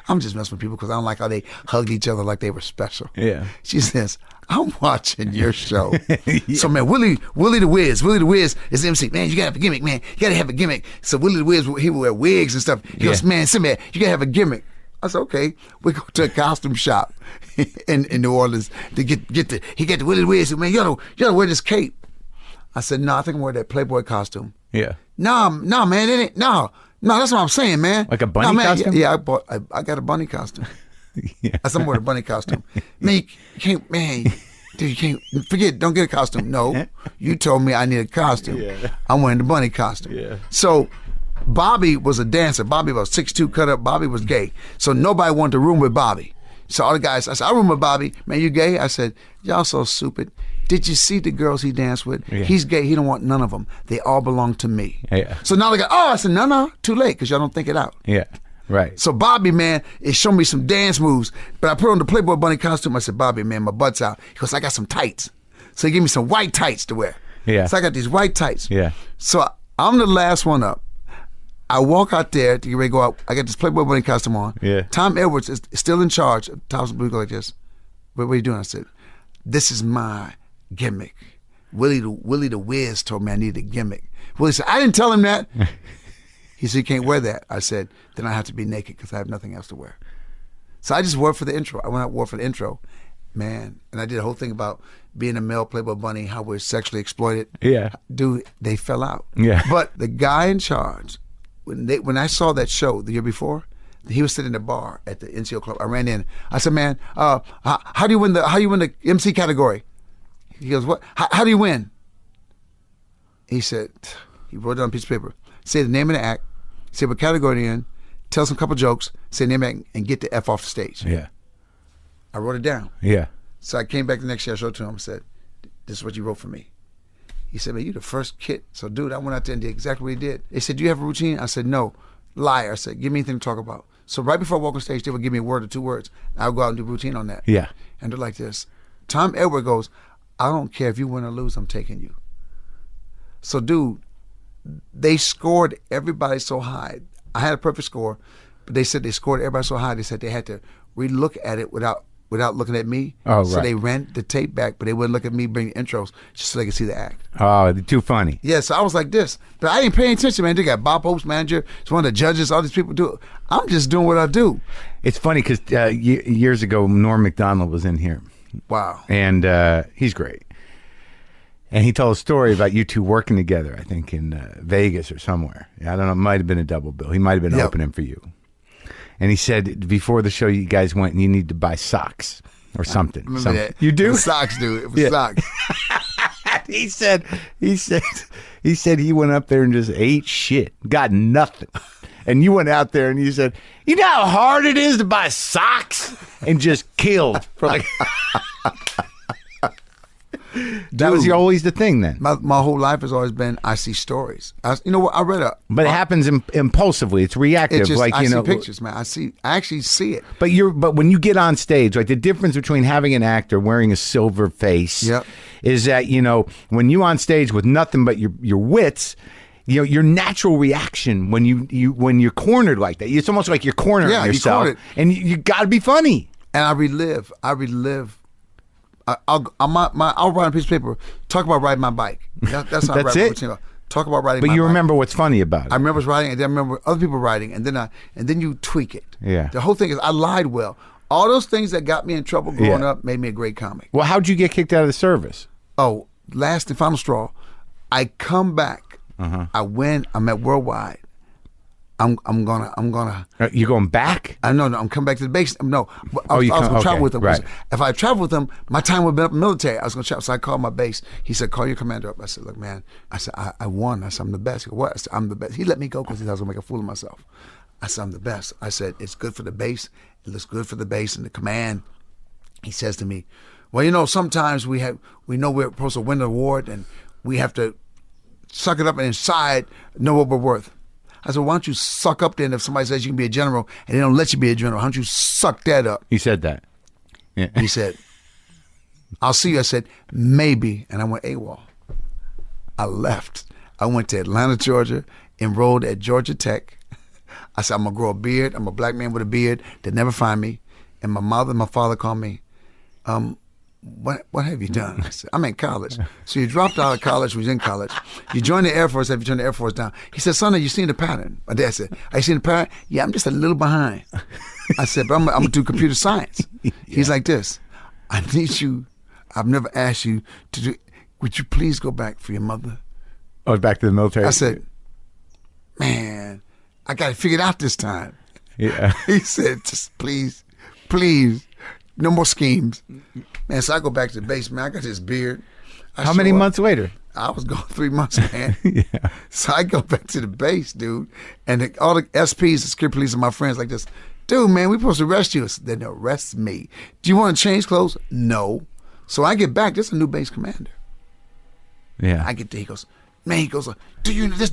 I'm just messing with people because I don't like how they hugged each other like they were special." Yeah. She says, "I'm watching your show." Yeah. So man, Willie the Wiz is MC. "Man, you gotta have a gimmick, man. You gotta have a gimmick." So Willie the Wiz, he would wear wigs and stuff. He goes, "Man, Sinbad, you gotta have a gimmick." I said, "Okay." We go to a costume shop in New Orleans to get the Willie the Wiz. "Man, you gotta wear this cape." I said, "No, I think I'm wearing that Playboy costume." Yeah. No, man, it ain't. No, that's what I'm saying, man. Like a bunny man, costume? Yeah, I got a bunny costume. Yeah. I said, "I'm wearing a bunny costume." "Man, you can't, man. Dude, you can't, forget, don't get a costume." "No, you told me I need a costume." Yeah. I'm wearing the bunny costume. Yeah. So Bobby was a dancer. Bobby was 6'2", cut up. Bobby was gay. So nobody wanted to room with Bobby. So all the guys, I said, "I room with Bobby." "Man, you gay?" I said, "Y'all so stupid. Did you see the girls he danced with? Yeah. He's gay. He don't want none of them. They all belong to me." Yeah. So now they go, "Oh," I said, no, too late because y'all don't think it out. Yeah. Right. So Bobby, man, is showing me some dance moves. But I put on the Playboy bunny costume. I said, "Bobby, man, my butt's out." He goes, "I got some tights." So he gave me some white tights to wear. Yeah. So I got these white tights. Yeah. So I'm the last one up. I walk out there to get ready to go out. I got this Playboy bunny costume on. Yeah. Tom Edwards is still in charge. Thousand Blue go like this. What are you doing?" I said, "This is my gimmick." Willie the Wiz told me I needed a gimmick. Willie said, "I didn't tell him that." He said, "You can't wear that." I said, "Then I have to be naked because I have nothing else to wear." So I just wore it for the intro. I went out and wore it for the intro. Man, and I did a whole thing about being a male Playboy bunny, how we're sexually exploited. Yeah. Dude, they fell out. Yeah. But the guy in charge, when I saw that show the year before, he was sitting in the bar at the NCO club. I ran in. I said, "Man, how do you win the MC category?" He goes, "What? How do you win?" He said, he wrote it on a piece of paper. Say the name of the act, say what category you're in, tell some couple jokes, say the name of the act, and get the F off the stage. Yeah. I wrote it down. Yeah. So I came back the next year, I showed it to him and said, "This is what you wrote for me." He said, "Man, you the first kid." So dude, I went out there and did exactly what he did. They said, "Do you have a routine?" I said, "No." "Liar." I said, "Give me anything to talk about." So right before I walk on stage, they would give me a word or two words. I would go out and do a routine on that. Yeah. And they're like this. Tom Edward goes, I don't care if you win or lose, I'm taking you. So, dude, they scored everybody so high. I had a perfect score, but they said they scored everybody so high, they said they had to re-look at it without looking at me. Oh, right. So they ran the tape back, but they wouldn't look at me bring intros just so they could see the act. Oh, they're too funny. Yeah, so I was like this. But I didn't pay any attention, man. They got Bob Hope's manager. It's one of the judges. All these people do it. I'm just doing what I do. It's funny because years ago, Norm Macdonald was in here. Wow. And he's great. And he told a story about you two working together, I think, in Vegas or somewhere. I don't know. It might have been a double bill. He might have been opening for you. And he said before the show, you guys went and you need to buy socks or something. Remember that. You do? It was socks, dude. It was socks. he said he went up there and just ate shit, got nothing. And you went out there and you said, you know how hard it is to buy socks? And just killed for like... That was always the thing then. My whole life has always been, I see stories. You know what? I read but it happens impulsively. It's reactive. It's just, like, I see pictures, man. I actually see it. But when you get on stage, like the difference between having an actor wearing a silver face is that, when you on stage with nothing but your wits, your natural reaction when you're cornered like that, it's almost like you're cornering yourself. And you got to be funny. And I relive. I'll write on a piece of paper. Talk about riding my bike. That's how I write my routine. Talk about riding. But you remember what's funny about it. I remember riding, and then I remember other people riding, and then you tweak it. Yeah. The whole thing is I lied well. All those things that got me in trouble growing up made me a great comic. Well, how'd you get kicked out of the service? Oh, last and final straw. I come back. I win. I'm at Worldwide. I'm gonna. You're going back? No. I'm coming back to the base. No, I was going to travel with them. Right. If I traveled with them, my time would have been up in the military. I was going to travel, so I called my base. He said, "Call your commander up." I said, "Look, man." I said, "I won." I said, "I'm the best." He said, "What?" I said, "I'm the best." He let me go because he thought I was going to make a fool of myself. I said, "I'm the best." I said, "It's good for the base. It looks good for the base and the command." He says to me, "Well, sometimes we know we're supposed to win the award, and we have to suck it up and inside know what we're worth." I said, why don't you suck up then if somebody says you can be a general and they don't let you be a general? Why don't you suck that up? He said that. Yeah. He said, I'll see you. I said, maybe. And I went AWOL. I left. I went to Atlanta, Georgia, enrolled at Georgia Tech. I said, I'm going to grow a beard. I'm a black man with a beard. They'll never find me. And my mother and my father called me, what have you done? I said, I'm in college. So you dropped out of college, was in college. You joined the Air Force, have you turned the Air Force down? He said, son, have you seen the pattern? My dad said, have you seen the pattern? Yeah, I'm just a little behind. I said, but I'm going to do computer science. He's like this, I need you, I've never asked you to do, would you please go back for your mother? Oh, back to the military? I said, man, I got to figure it out this time. Yeah. He said, just please, no more schemes. Man, so I go back to the base, man. I got this beard. How many months later? I was gone 3 months, man. Yeah. So I go back to the base, dude. And all the SPs, the security police, and my friends like this, dude, man, we supposed to arrest you. I said, then arrest me. Do you want to change clothes? No. So I get back. There's a new base commander. Yeah. I get there. He goes, do you know this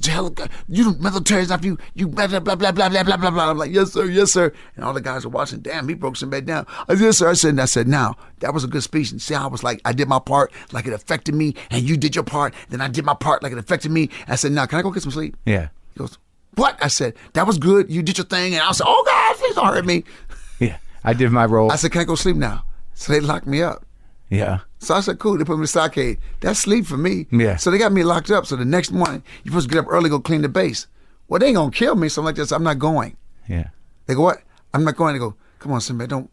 you military stuff, you blah blah blah blah blah blah blah blah blah. I'm like, yes sir. And all the guys are watching, damn, he broke Sinbad down. I said, yes sir. I said, now, that was a good speech. And see how I was like, I did my part like it affected me, and you did your part, then I did my part like it affected me. I said, now, can I go get some sleep? Yeah. He goes, what? I said, that was good, you did your thing. And I said, oh God, please don't hurt me. Yeah, I did my role. I said, can I go sleep now? So they locked me up. Yeah. So I said, cool. They put me in the stockade. That's sleep for me. Yeah. So they got me locked up. So the next morning, you're supposed to get up early, go clean the base. Well, they ain't going to kill me. So I'm like this, I'm not going. Yeah. They go, what? I'm not going. They go, come on, Sinbad, don't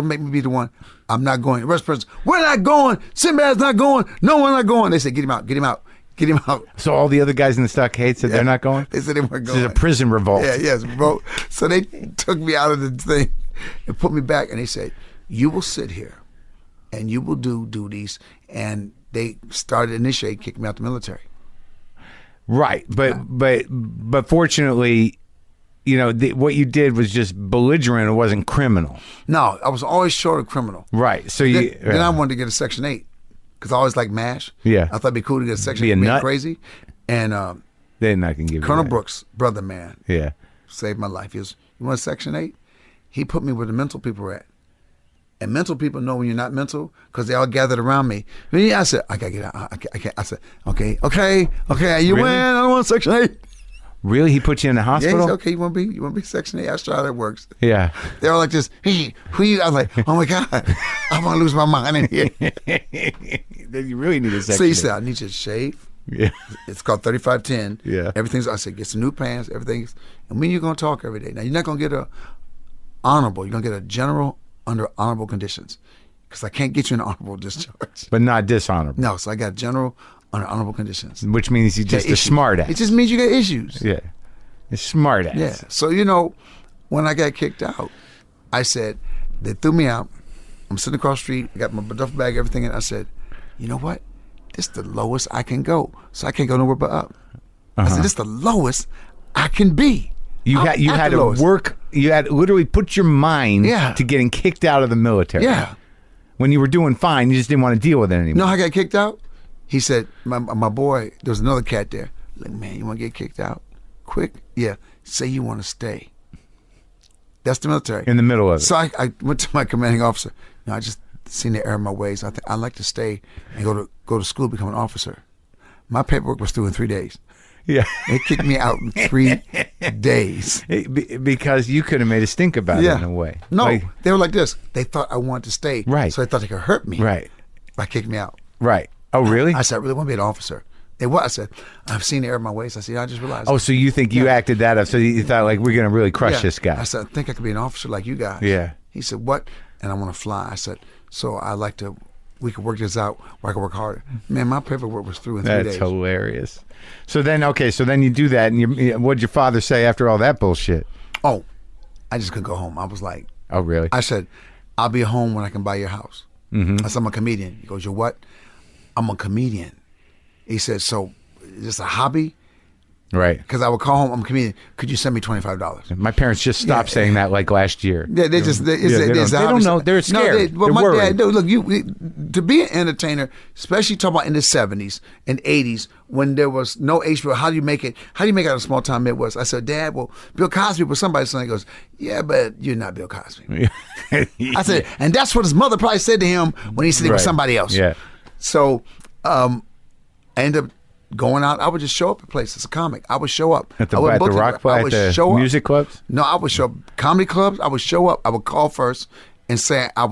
make me be the one. I'm not going. The rest of the person, we're not going. Sinbad's not going. No, we're not going. They said, get him out. So all the other guys in the stockade said they're not going? They said they weren't going. This is a prison revolt. Yeah, yes, revolt. So they took me out of the thing and put me back. And they said, you will sit here and you will do duties, and they started initiate kicking me out the military. Right, but fortunately, what you did was just belligerent. It wasn't criminal. No, I was always short of criminal. Right. So then I wanted to get a Section 8 because I always like MASH. Yeah, I thought it'd be cool to get a Section 8. Being crazy, and they're not gonna give Colonel you that. Brooks, brother man. Yeah, saved my life. He goes, you want a Section 8? He put me where the mental people were at. And mental people know when you're not mental because they all gathered around me. I said, I gotta get out. I can't. I said, okay, you Really? win. I don't want Section 8. Really? He put you in the hospital? Yeah, he said, okay, you want to be Section 8? That's how that works. Yeah. They're all like this. Hey, who you? I was like, oh my God, I'm gonna lose my mind in here. Then you really need a Section 8. So he said, I need you to shave. Yeah. It's called 3510. Yeah. Everything's. I said, get some new pants. Everything's. And when you're gonna talk every day. Now you're not gonna get a honorable. You're gonna get a general under honorable conditions, because I can't get you an honorable discharge. But not dishonorable. No, so I got general under honorable conditions. Which means you just a smart ass. It just means you got issues. Yeah. A smart ass. Yeah. So, when I got kicked out, I said, they threw me out. I'm sitting across the street. I got my duffel bag, everything. And I said, you know what? This is the lowest I can go. So I can't go nowhere but up. I said, this is the lowest I can be. You had to work. You had literally put your mind to getting kicked out of the military. Yeah. When you were doing fine, you just didn't want to deal with it anymore. You know how I got kicked out? He said, my boy, there was another cat there. Like, man, you want to get kicked out? Quick? Yeah. Say you want to stay. That's the military. In the middle of it. So I went to my commanding officer. I just seen the error in my ways. I think I'd like to stay and go to school, become an officer. My paperwork was through in 3 days. Yeah. They kicked me out in 3 days. Because you could have made a stink about it in a way. No, they were like this. They thought I wanted to stay. Right. So they thought they could hurt me. Right. By kicking me out. Right. Oh, really? I said, I really want to be an officer. I said, I've seen the error in my ways. I said, I just realized. Oh, so you think you acted that up? So you thought, like, we're going to really crush this guy. I said, I think I could be an officer like you guys. Yeah. He said, what? And I want to fly. I said, so I like to, we could work this out where I could work harder. Man, my paperwork was through in 3 days. That's hilarious. So then you do that, and what'd your father say after all that bullshit? Oh, I just couldn't go home. I was like, oh, really? I said, I'll be home when I can buy your house. Mm-hmm. I said, I'm a comedian. He goes, you're what? I'm a comedian. He said, so is this a hobby? Right. Because I would call home, I'm a comedian. Could you send me $25? My parents just stopped saying that like last year. Yeah, they don't know. They're scared. They're worried. Look, to be an entertainer, especially talking about in the 70s and 80s when there was no HBO, how do you make it out of a small town Midwest? I said, Dad, well, Bill Cosby was somebody's son. He goes, yeah, but you're not Bill Cosby. I said, and that's what his mother probably said to him when he said he was somebody else. Yeah. So I ended up going out. I would just show up at places. A comic. I would show up at the rock club, at the music clubs. No, I would show up. Comedy clubs. I would show up. I would call first and say I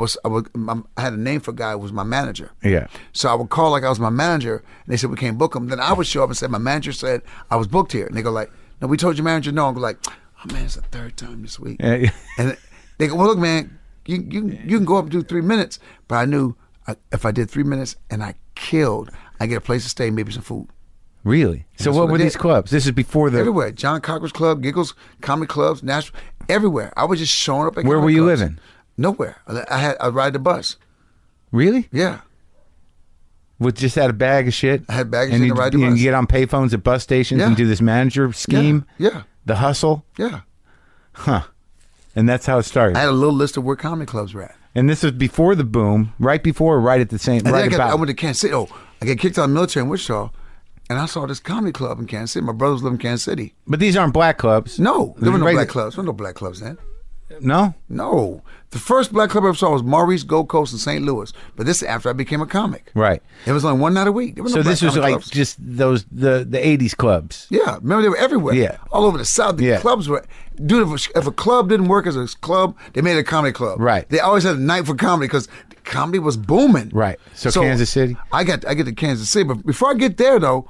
had a name for a guy who was my manager. Yeah. So I would call like I was my manager, and they said we can't book him. Then I would show up and say my manager said I was booked here, and they go like, no, we told your manager no. I go like, oh man, it's the third time this week. And they go, well, look, man, you can go up and do 3 minutes, but I knew if I did 3 minutes and I killed, I get a place to stay, maybe some food. Really? So what were these clubs? This is before the... Everywhere. John Cocker's Club, Giggles, comedy clubs, Nashville, everywhere. I was just showing up at Where were you clubs. living? Nowhere. I'd ride the bus. Really? Yeah. Just had a bag of shit? I had a bag of shit and ride the bus. And you get on payphones at bus stations and do this manager scheme? Yeah. The hustle? Yeah. Huh. And that's how it started. I had a little list of where comedy clubs were at. And this was before the boom, right before or right at the same... And right then about. I went to Kansas City. I got kicked out of the military in Wichita. And I saw this comedy club in Kansas City. My brothers live in Kansas City. But these aren't black clubs. No, there were no black clubs. There were no black clubs then. No? No. The first black club I ever saw was Maurice, Gold Coast, in St. Louis. But this is after I became a comic. Right. It was only one night a week. There were no so black this was like clubs. just those the 80s clubs. Yeah. Remember, they were everywhere. Yeah. All over the South. The clubs were... Dude, if a club didn't work as a club, they made it a comedy club. Right. They always had a night for comedy because comedy was booming. Right. So Kansas City? I get to Kansas City. But before I get there, though...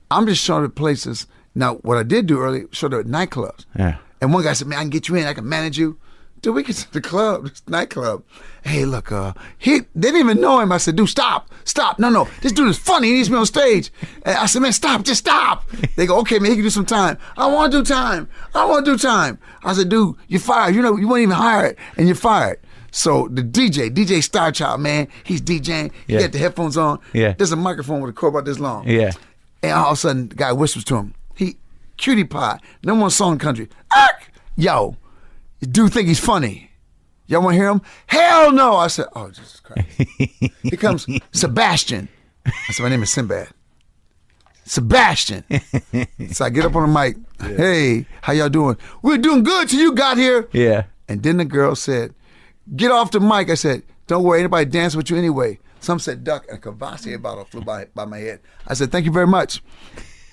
I'm just showing up places. Now, what I did do early, showed up at nightclubs. Yeah. And one guy said, man, I can get you in. I can manage you. Dude, we get to the club, this nightclub. Hey, look, they didn't even know him. I said, dude, stop. No. This dude is funny. He needs me on stage. And I said, man, just stop. They go, okay, man, he can do some time. I want to do time. I said, dude, you're fired. You weren't even hired, and you're fired. So the DJ Star Child, man, he's DJing. He got the headphones on. Yeah. There's a microphone with a cord about this long. Yeah. And all of a sudden, the guy whispers to him, Cutie Pie, number one song in the country. Ark! Yo, dude think he's funny. Y'all want to hear him? Hell no! I said, oh, Jesus Christ. Here comes Sebastian. I said, my name is Sinbad. Sebastian. So I get up on the mic. Yeah. Hey, how y'all doing? We're doing good till you got here. Yeah. And then the girl said, get off the mic. I said, Don't worry, anybody dancing with you anyway. Some said duck, and a Cavassier bottle flew by my head. I said, thank you very much.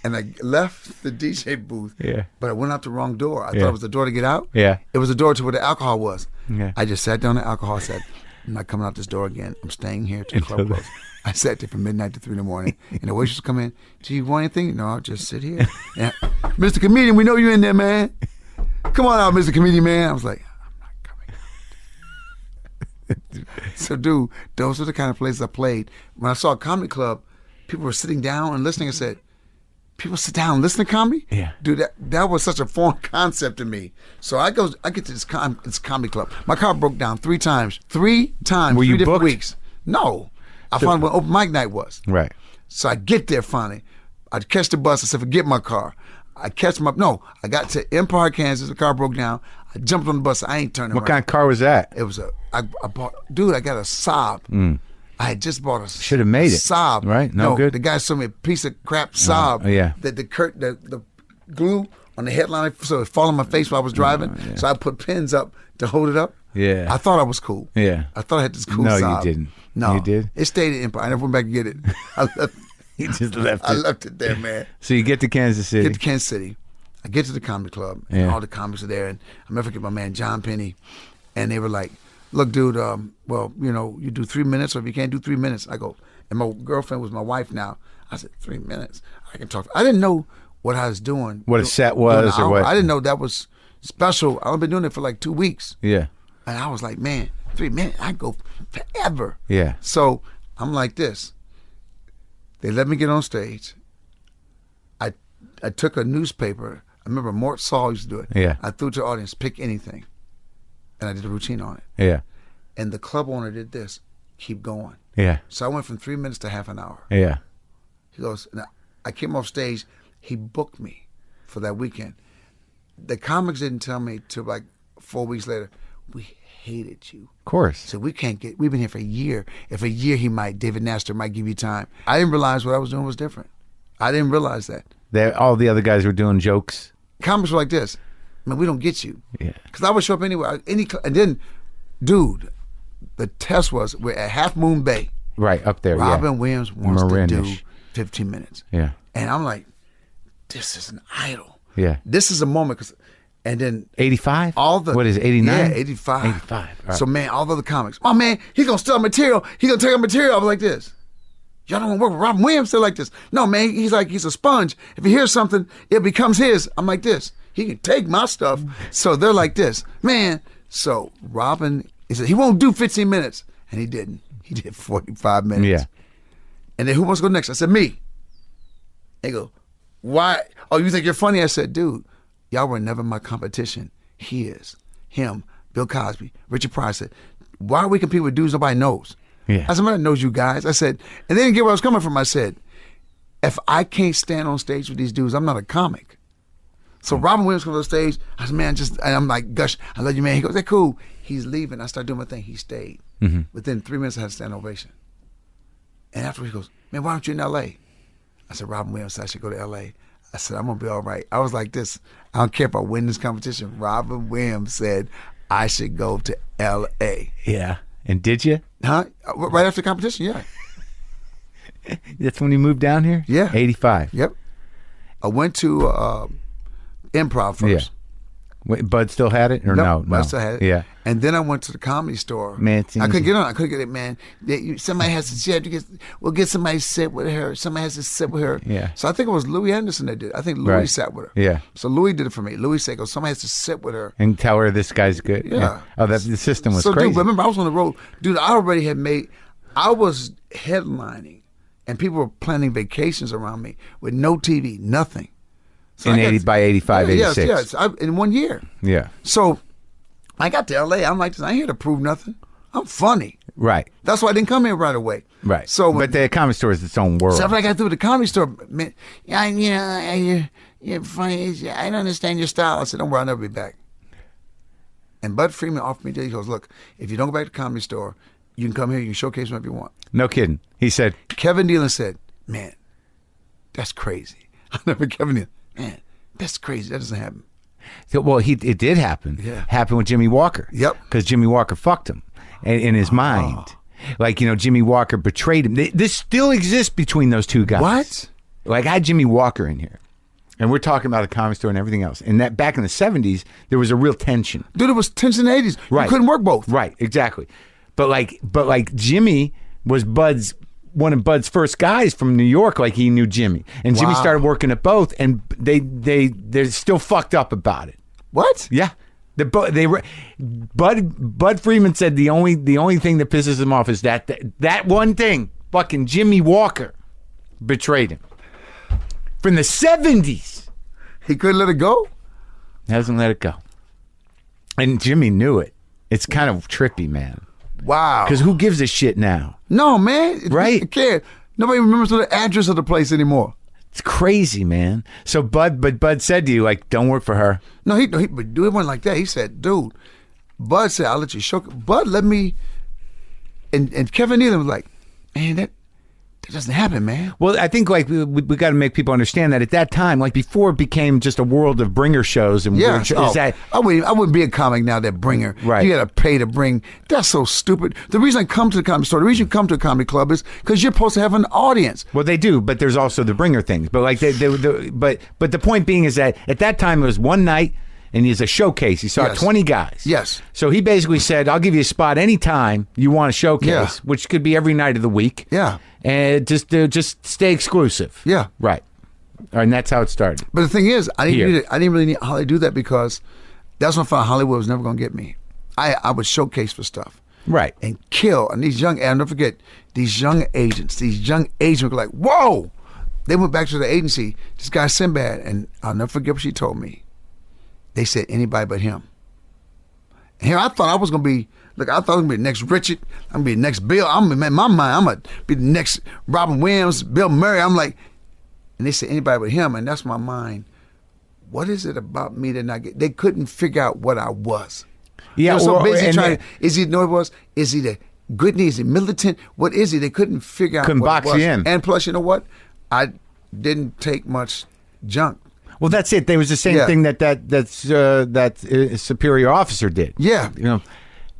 And I left the DJ booth, but I went out the wrong door. I thought it was the door to get out. Yeah. It was the door to where the alcohol was. Yeah. I just sat down the alcohol, said, I'm not coming out this door again. I'm staying here till the club closes. I sat there from midnight to 3 in the morning, and the waitress come in. Do you want anything? No, I'll just sit here. And, Mr. Comedian, we know you in there, man. Come on out, Mr. Comedian, man. I was like, I'm not coming out. So, dude, those are the kind of places I played. When I saw a comedy club, people were sitting down and listening. I said, people sit down and listen to comedy? Yeah. Dude, that was such a foreign concept to me. So I get to this comedy club. My car broke down 3 times. 3 times. Were you 3 different booked? weeks. No. I found when open mic night was. Right. So I get there finally. I catch the bus. I said, forget my car. I got to Empire, Kansas. The car broke down. I jumped on the bus. I ain't turning around. What kind of car was that? It was I got a Saab. I had just bought a Should have made it. Saab. Right? No good? The guy sold me a piece of crap Saab. Yeah. The glue on the headline, so it was falling on my face while I was driving. Yeah. So I put pins up to hold it up. Yeah. I thought I was cool. Yeah. I thought I had this cool No, Saab. you didn't. No. You did? It stayed at Empire. I never went back to get it. I left. You just left it. I left it there, man. So you get to Kansas City. Get to Kansas City. I get to the comedy club, and all the comics are there. And I never forget my man, John Penny. And they were like, look, dude, well, you do 3 minutes, or if you can't do 3 minutes. I go, and my girlfriend was my wife now. I said, 3 minutes? I can talk. I didn't know what I was doing. What a set was or what? I didn't know that was special. I've been doing it for like 2 weeks. Yeah. And I was like, man, 3 minutes, I go forever. Yeah. So I'm like this. They let me get on stage. I took a newspaper. I remember Mort Saul used to do it. Yeah. I threw it to the audience, pick anything. And I did a routine on it. Yeah. And the club owner did this, keep going. Yeah. So I went from 3 minutes to half an hour. Yeah. He goes, and I came off stage. He booked me for that weekend. The comics didn't tell me till like 4 weeks later, we hated you. Of course. So we've been here for a year. If a year David Nastor might give you time. I didn't realize what I was doing was different. I didn't realize that. All the other guys were doing jokes. Comics were like this, man, we don't get you. Yeah. Because I would show up anywhere. And then, dude, the test was, we're at Half Moon Bay. Right, up there, Robin Williams wants to do Marinish. 15 minutes. Yeah. And I'm like, this is an idol. Yeah. This is a moment. And then 85? What is it, 89? Yeah, 85. 85. Right. So, man, all the other comics, oh, man, he's going to steal material. He's going to take our material. I was like this. Y'all don't want to work with Robin Williams. They're like this. No, man, he's a sponge. If he hears something, it becomes his. I'm like this. He can take my stuff. So they're like this. Man, so Robin, he said, he won't do 15 minutes. And he didn't. He did 45 minutes. Yeah. And then who wants to go next? I said, me. They go, why? Oh, you think you're funny? I said, dude, y'all were never my competition. He is. Him, Bill Cosby, Richard Pryor. I said, why are we competing with dudes nobody knows? Yeah. I said, somebody knows you guys. I said, and they didn't get where I was coming from. I said, if I can't stand on stage with these dudes, I'm not a comic. So Robin Williams comes on stage. I said, man, and I'm like, gush, I love you, man. He goes, they're cool. He's leaving. I started doing my thing. He stayed. Mm-hmm. Within 3 minutes, I had a standing ovation. And after he goes, man, why aren't you in L.A.? I said, Robin Williams said I should go to L.A. I said, I'm going to be all right. I was like this. I don't care if I win this competition. Robin Williams said I should go to L.A. Yeah. And did you? Huh? Right after the competition, yeah. That's when you moved down here? Yeah. 85. Yep. I went to improv first. Yeah. Wait, Bud still had it? Or no? I still had it. Yeah. And then I went to the Comedy Store. Man, I couldn't get on. I couldn't get it, man. Somebody has to we'll get somebody to sit with her. Somebody has to sit with her. Yeah. So I think it was Louis Anderson that did it. I think Louis sat with her. Yeah. So Louis did it for me. Louis said, somebody has to sit with her. And tell her this guy's good. Yeah. Oh, the system was so, crazy. Dude, remember, I was on the road. Dude, I was headlining, and people were planning vacations around me with no TV, nothing. So by 85, 86. Yes, in 1 year. Yeah. So I got to L.A. I'm like, I ain't here to prove nothing. I'm funny. Right. That's why I didn't come here right away. Right. So, but the Comedy Store is its own world. So after I got through with the Comedy Store, man, you're funny. I don't understand your style. I said, don't worry, I'll never be back. And Bud Freeman offered me a deal. He goes, look, if you don't go back to the Comedy Store, you can come here, you can showcase whatever you want. No kidding. He said. Kevin Nealon said, man, that's crazy. I never Kevin Nealon. Man, that's crazy. That doesn't happen. Well, it did happen. Yeah. Happened with Jimmy Walker. Yep. Because Jimmy Walker fucked him. in his mind. Like, Jimmy Walker betrayed him. This still exists between those two guys. What? Like, I had Jimmy Walker in here, and we're talking about the Comedy Store and everything else. And that back in the 70s, there was a real tension. Dude, it was tension in the 80s. Right. You couldn't work both. Right, exactly. But like Jimmy was one of Bud's first guys from New York. Like, he knew Jimmy, and Jimmy started working at both, and they're still fucked up about it. What? Yeah. Bud Freeman said the only thing that pisses him off is that one thing. Fucking Jimmy Walker betrayed him from the 70s. He couldn't let it go? Hasn't let it go. And Jimmy knew it. It's kind of trippy, man. Wow. Because who gives a shit now? No, man. Right? I can't. Nobody remembers the address of the place anymore. It's crazy, man. So Bud said to you, like, don't work for her. No, he it wasn't like that. He said, dude, Bud said, I'll let you show. Bud let me, and Kevin Nealon was like, man, that doesn't happen, man. Well, I think like we got to make people understand that at that time, like before it became just a world of bringer shows and weird shows. I wouldn't be a comic now that bringer. Right. You got to pay to bring. That's so stupid. The reason I come to the Comedy Store, the reason you come to a comedy club is because you're supposed to have an audience. Well, they do, but there's also the bringer things. But like but the point being is that at that time it was one night. And he's a showcase. He saw 20 guys. Yes. So he basically said, I'll give you a spot anytime you want a showcase, which could be every night of the week. Yeah. And just stay exclusive. Yeah. Right. And that's how it started. But the thing is, I didn't really need Holly to do that because that's when I found Hollywood was never going to get me. I would showcase for stuff. Right. And kill. And and don't forget, these young agents were like, whoa! They went back to the agency, this guy Sinbad, and I'll never forget what she told me. They said anybody but him. And here I thought I was gonna be. Look, I thought I was gonna be the next Richard. I'm gonna be the next Bill. In my mind, I'm gonna be the next Robin Williams, Bill Murray. I'm like, and they said anybody but him, and that's my mind. What is it about me that not get? They couldn't figure out what I was. Yeah, they were so busy trying. Is he? Know it was? Is he the good? Is he militant? What is he? They couldn't figure out. Couldn't what box you in. And plus, you know what? I didn't take much junk. Well, that's it. There was the same thing that superior officer did. Yeah,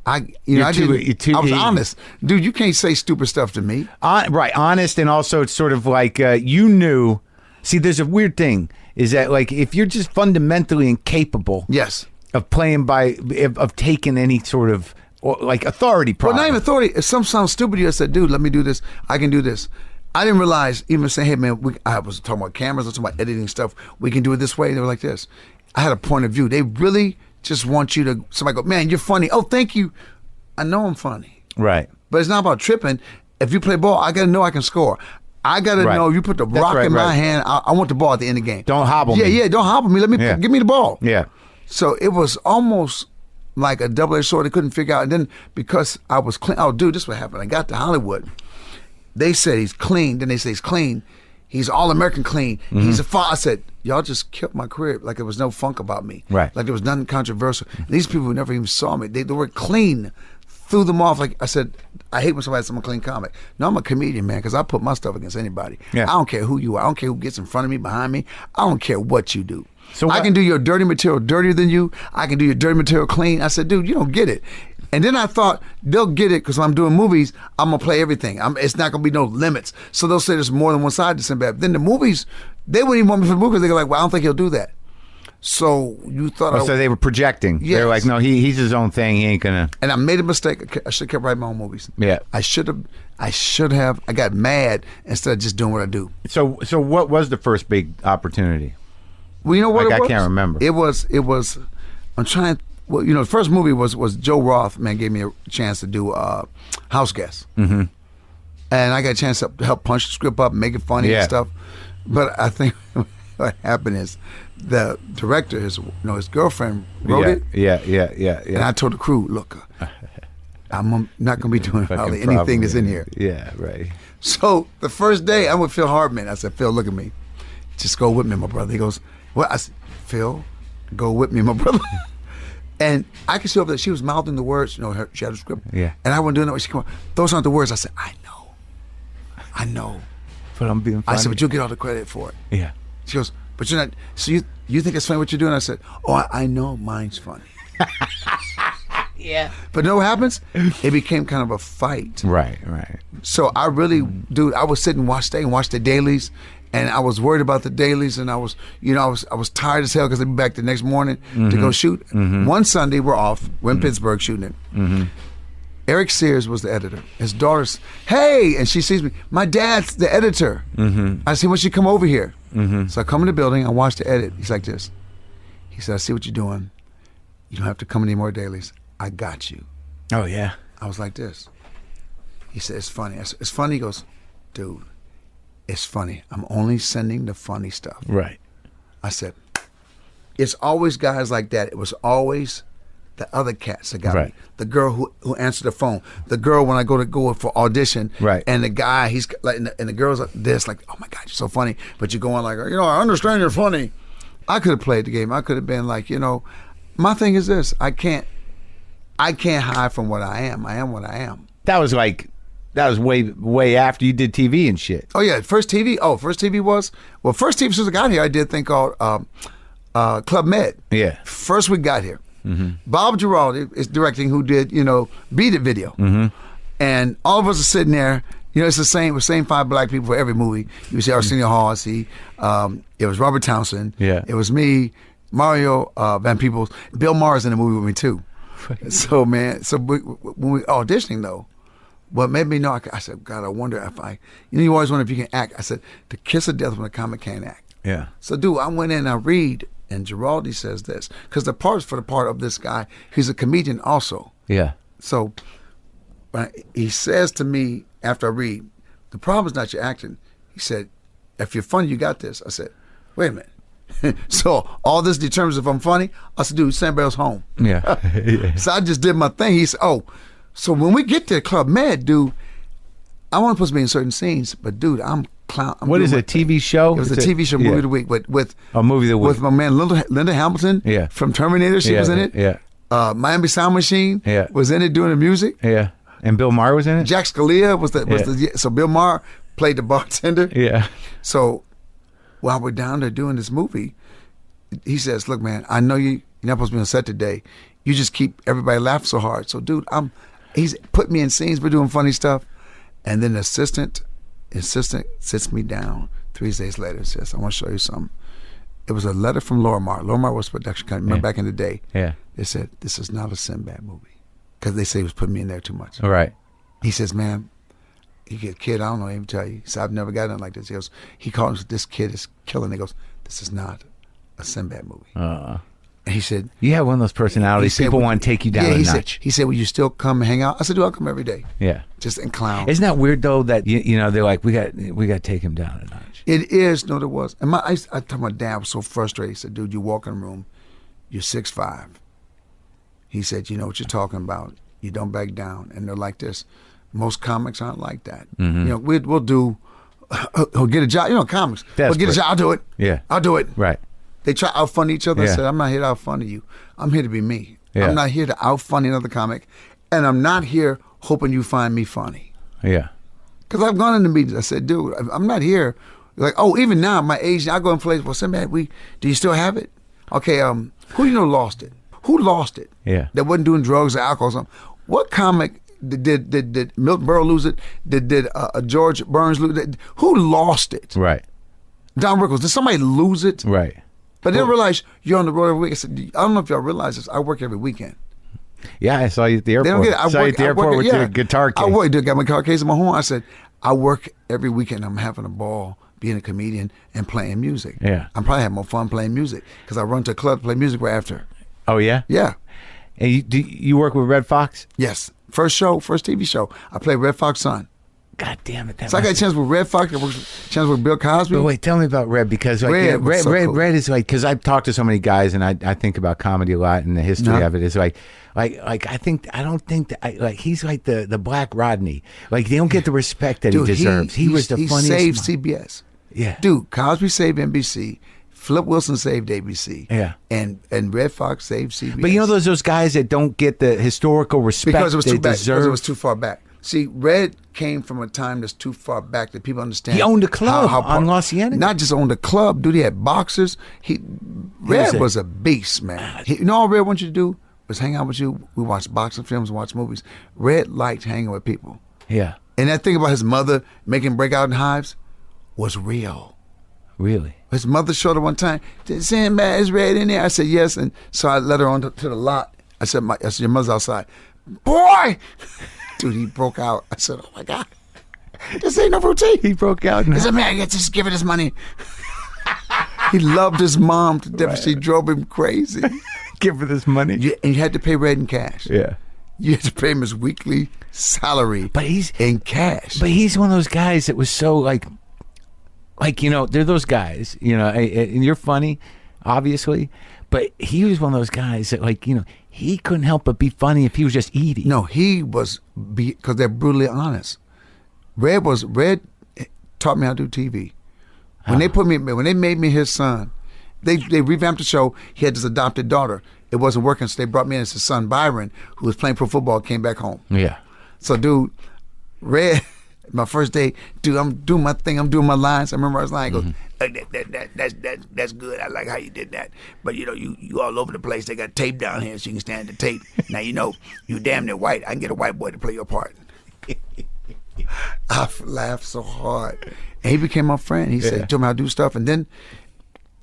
I was honest, dude. You can't say stupid stuff to me. Right, honest, and also it's sort of like you knew. See, there's a weird thing is that like if you're just fundamentally incapable, of playing of taking any sort of like authority problem. Well, not even authority. If some sounds stupid, you said, dude, let me do this. I can do this. I didn't realize, even saying, hey, man, I was talking about cameras, I was talking about editing stuff. We can do it this way. They were like this. I had a point of view. They really just want you to, somebody go, man, you're funny. Oh, thank you. I know I'm funny. Right. But it's not about tripping. If you play ball, I got to know I can score. I got to know if you put the rock in my hand, I want the ball at the end of the game. Don't hobble me. Yeah, don't hobble me. Give me the ball. Yeah. So it was almost like a double-edged sword. They couldn't figure out. And then because I was clean, oh, dude, this is what happened. I got to Hollywood. They said he's clean. Then they say he's clean. He's all-American clean. Mm-hmm. He's a father. I said, y'all just killed my career. Like there was no funk about me. Right. Like there was nothing controversial. And these people who never even saw me, they were clean. Threw them off. Like I said, I hate when somebody says I'm a clean comic. No, I'm a comedian, man, because I put my stuff against anybody. Yeah. I don't care who you are. I don't care who gets in front of me, behind me. I don't care what you do. So I can do your dirty material dirtier than you. I can do your dirty material clean. I said, dude, you don't get it. And then I thought they'll get it because when I'm doing movies, I'm going to play everything. It's not going to be no limits. So they'll say there's more than one side to Sinbad. Then the movies, they wouldn't even want me for the movies. They're like, well, I don't think he'll do that. So you thought so they were projecting. Yes. They were like, no, he's his own thing. He ain't going to. And I made a mistake. I should have kept writing my own movies. Yeah. I should have. I got mad instead of just doing what I do. So what was the first big opportunity? Well, you know what it was? I can't remember. It was, I'm trying, well, the first movie was Joe Roth, man, gave me a chance to do House Guest. Mm-hmm. And I got a chance to help punch the script up and make it funny and stuff. But I think what happened is the director, his girlfriend wrote it. Yeah. And I told the crew, look, I'm not going to be doing hardly anything that's in here. Yeah, right. So the first day, I'm with Phil Hartman. I said, Phil, look at me. Just go with me, my brother. He goes, well, I said, Phil, go with me, my brother. And I could see over there, she was mouthing the words, she had a script. Yeah. And I wasn't doing that. She came on, those aren't the words. I said, I know. But I'm being funny. I said, but you'll get all the credit for it. Yeah. She goes, but you're not, so you think it's funny what you're doing? I said, oh, I know mine's funny. Yeah. But know what happens? It became kind of a fight. Right. So I really, dude, I would sit and watch the dailies, and I was worried about the dailies, and I was tired as hell because I'd be back the next morning to go shoot. One Sunday we're off. We're in Pittsburgh shooting it. Eric Sears was the editor. His daughter's, hey, and she sees me. My dad's the editor. I said, why don't you come over here? So I come in the building. I watch the edit. He's like this. He said, I see what you're doing. You don't have to come any more dailies. I got you. Oh, yeah. I was like this. He said, it's funny. I said, it's funny. He goes, dude, it's funny. I'm only sending the funny stuff. Right. I said, it's always guys like that. It was always the other cats that got me. The girl who answered the phone. The girl when I go for audition. Right. And the guy, he's like, and the girl's like this, like, oh my God, you're so funny. But you're going like, I understand you're funny. I could have played the game. I could have been like, my thing is this. I can't hide from what I am. I am what I am. That was way after you did TV and shit. Oh yeah, first TV since I got here, I did a thing called Club Med. Yeah. First we got here. Bob Giraldi is directing, who did, Beat It video. And all of us are sitting there, it's the same 5 black people for every movie. You see Arsenio Hall, it was Robert Townsend. Yeah. It was me, Mario Van Peebles. Bill Maher's in the movie with me too. So man, when we auditioning though, what made me know, I said, God, I wonder if you always wonder if you can act. I said, the kiss of death when a comic can't act. Yeah. So dude, I went in and I read, and Giraldi says this, because the part of this guy, he's a comedian also. Yeah. So he says to me after I read, the problem is not your acting. He said, if you're funny, you got this. I said, wait a minute. So all this determines if I'm funny? I said, dude, Sinbad's home. Yeah. Yeah. So I just did my thing. He said, so when we get to Club Med, dude, I wasn't supposed to be in certain scenes, but dude, I'm clown. What is it, a TV show? It was a TV show, Movie of the Week, with a movie of the week with my man Linda Hamilton. Yeah. From Terminator, she was in it. Yeah. Miami Sound Machine. Yeah. Was in it doing the music. Yeah. And Bill Maher was in it. Jack Scalia was so Bill Maher played the bartender. Yeah. So while we're down there doing this movie, he says, "Look, man, I know you're not supposed to be on set today. You just keep everybody laughing so hard. So, dude, he's put me in scenes. We're doing funny stuff, and then the assistant sits me down 3 days later and says, I want to show you something. It was a letter from Lorimar. Lorimar was a production company. Remember back in the day? Yeah. They said, this is not a Sinbad movie. Because they say he was putting me in there too much. All right. He says, man, you get a kid, I don't know, I even tell you. He said, I've never got nothing like this. He called him, this kid is killing. He goes, this is not a Sinbad movie. And he said, you have one of those personalities. People want to take you down a notch. He said, will you still come and hang out? I said, dude, I'll come every day. Yeah. Just in clown. Isn't that weird though that they're like, we got to take him down a notch. It is. No, there was. And I told my dad, I was so frustrated. He said, dude, you walk in the room, you're 6'5". He said, you know what you're talking about. You don't back down. And they're like this. Most comics aren't like that. Mm-hmm. We'll do, he'll get a job. Comics. We'll get a job. I'll do it. Yeah. I'll do it. Right. They try to outfund each other. Yeah. I said, I'm not here to outfund you. I'm here to be me. Yeah. I'm not here to outfund another comic. And I'm not here hoping you find me funny. Yeah. Because I've gone into meetings. I said, dude, I'm not here. Like, even now, my age, I go in places, well, Sinbad, do you still have it? Okay, who lost it? Who lost it? Yeah. That wasn't doing drugs or alcohol or something. What comic did Milton Berle lose it? Did George Burns lose it? Who lost it? Right. Don Rickles, did somebody lose it? Right. But they didn't realize you're on the road every week. I said, I don't know if y'all realize this. I work every weekend. Yeah, I saw you at the airport. They don't get it. I saw you at the airport with your guitar case. I got my guitar case in my home. I said, I work every weekend. I'm having a ball being a comedian and playing music. Yeah. I'm probably having more fun playing music because I run to a club to play music right after. Oh, yeah? Yeah. And you work with Red Fox? Yes. First TV show. I played Red Fox son. God damn it. So I got a chance with Red Fox. I got a chance with Bill Cosby. But wait, tell me about Red, because like, Red is like, because I've talked to so many guys and I think about comedy a lot, and the history of it is like I don't think that he's like the Black Rodney. Like, they don't get the respect that he deserves. He was the funniest. He saved CBS. Yeah. Dude, Cosby saved NBC. Flip Wilson saved ABC. Yeah. And Red Fox saved CBS. But those guys that don't get the historical respect because it was too back. deserve. Because it was too far back. See, Red came from a time that's too far back that people understand. He owned a club on La Cienega. Not just owned a club, dude. He had boxers. Red was a beast, man. All Red wanted you to do was hang out with you. We watched boxing films, watch movies. Red liked hanging with people. Yeah. And that thing about his mother making breakout in hives was real. Really? His mother showed her one time, Sinbad, is Red in there? I said, yes. And so I let her on to the lot. I said, your mother's outside. Boy! Dude, he broke out. I said, oh my God. This ain't no routine. He broke out. He said, man, just give it his money. He loved his mom to death. Right. She drove him crazy. Give her this money. And you had to pay Red in cash. Yeah. You had to pay him his weekly salary in cash. But he's one of those guys that was so like, they're those guys, and you're funny, obviously, but he was one of those guys that he couldn't help but be funny if he was just eating. No, he was, because they're brutally honest. Red taught me how to do TV. When they made me his son, they revamped the show. He had this adopted daughter. It wasn't working, so they brought me in as his son Byron, who was playing pro football, came back home. Yeah. So, dude, Red, my first day, dude, I'm doing my thing, I'm doing my lines. I remember I was lying, that's good. I like how you did that. But you all over the place. They got tape down here so you can stand the tape. Now you damn near white. I can get a white boy to play your part. I laughed so hard. And he became my friend. He said, told me how to do stuff. And then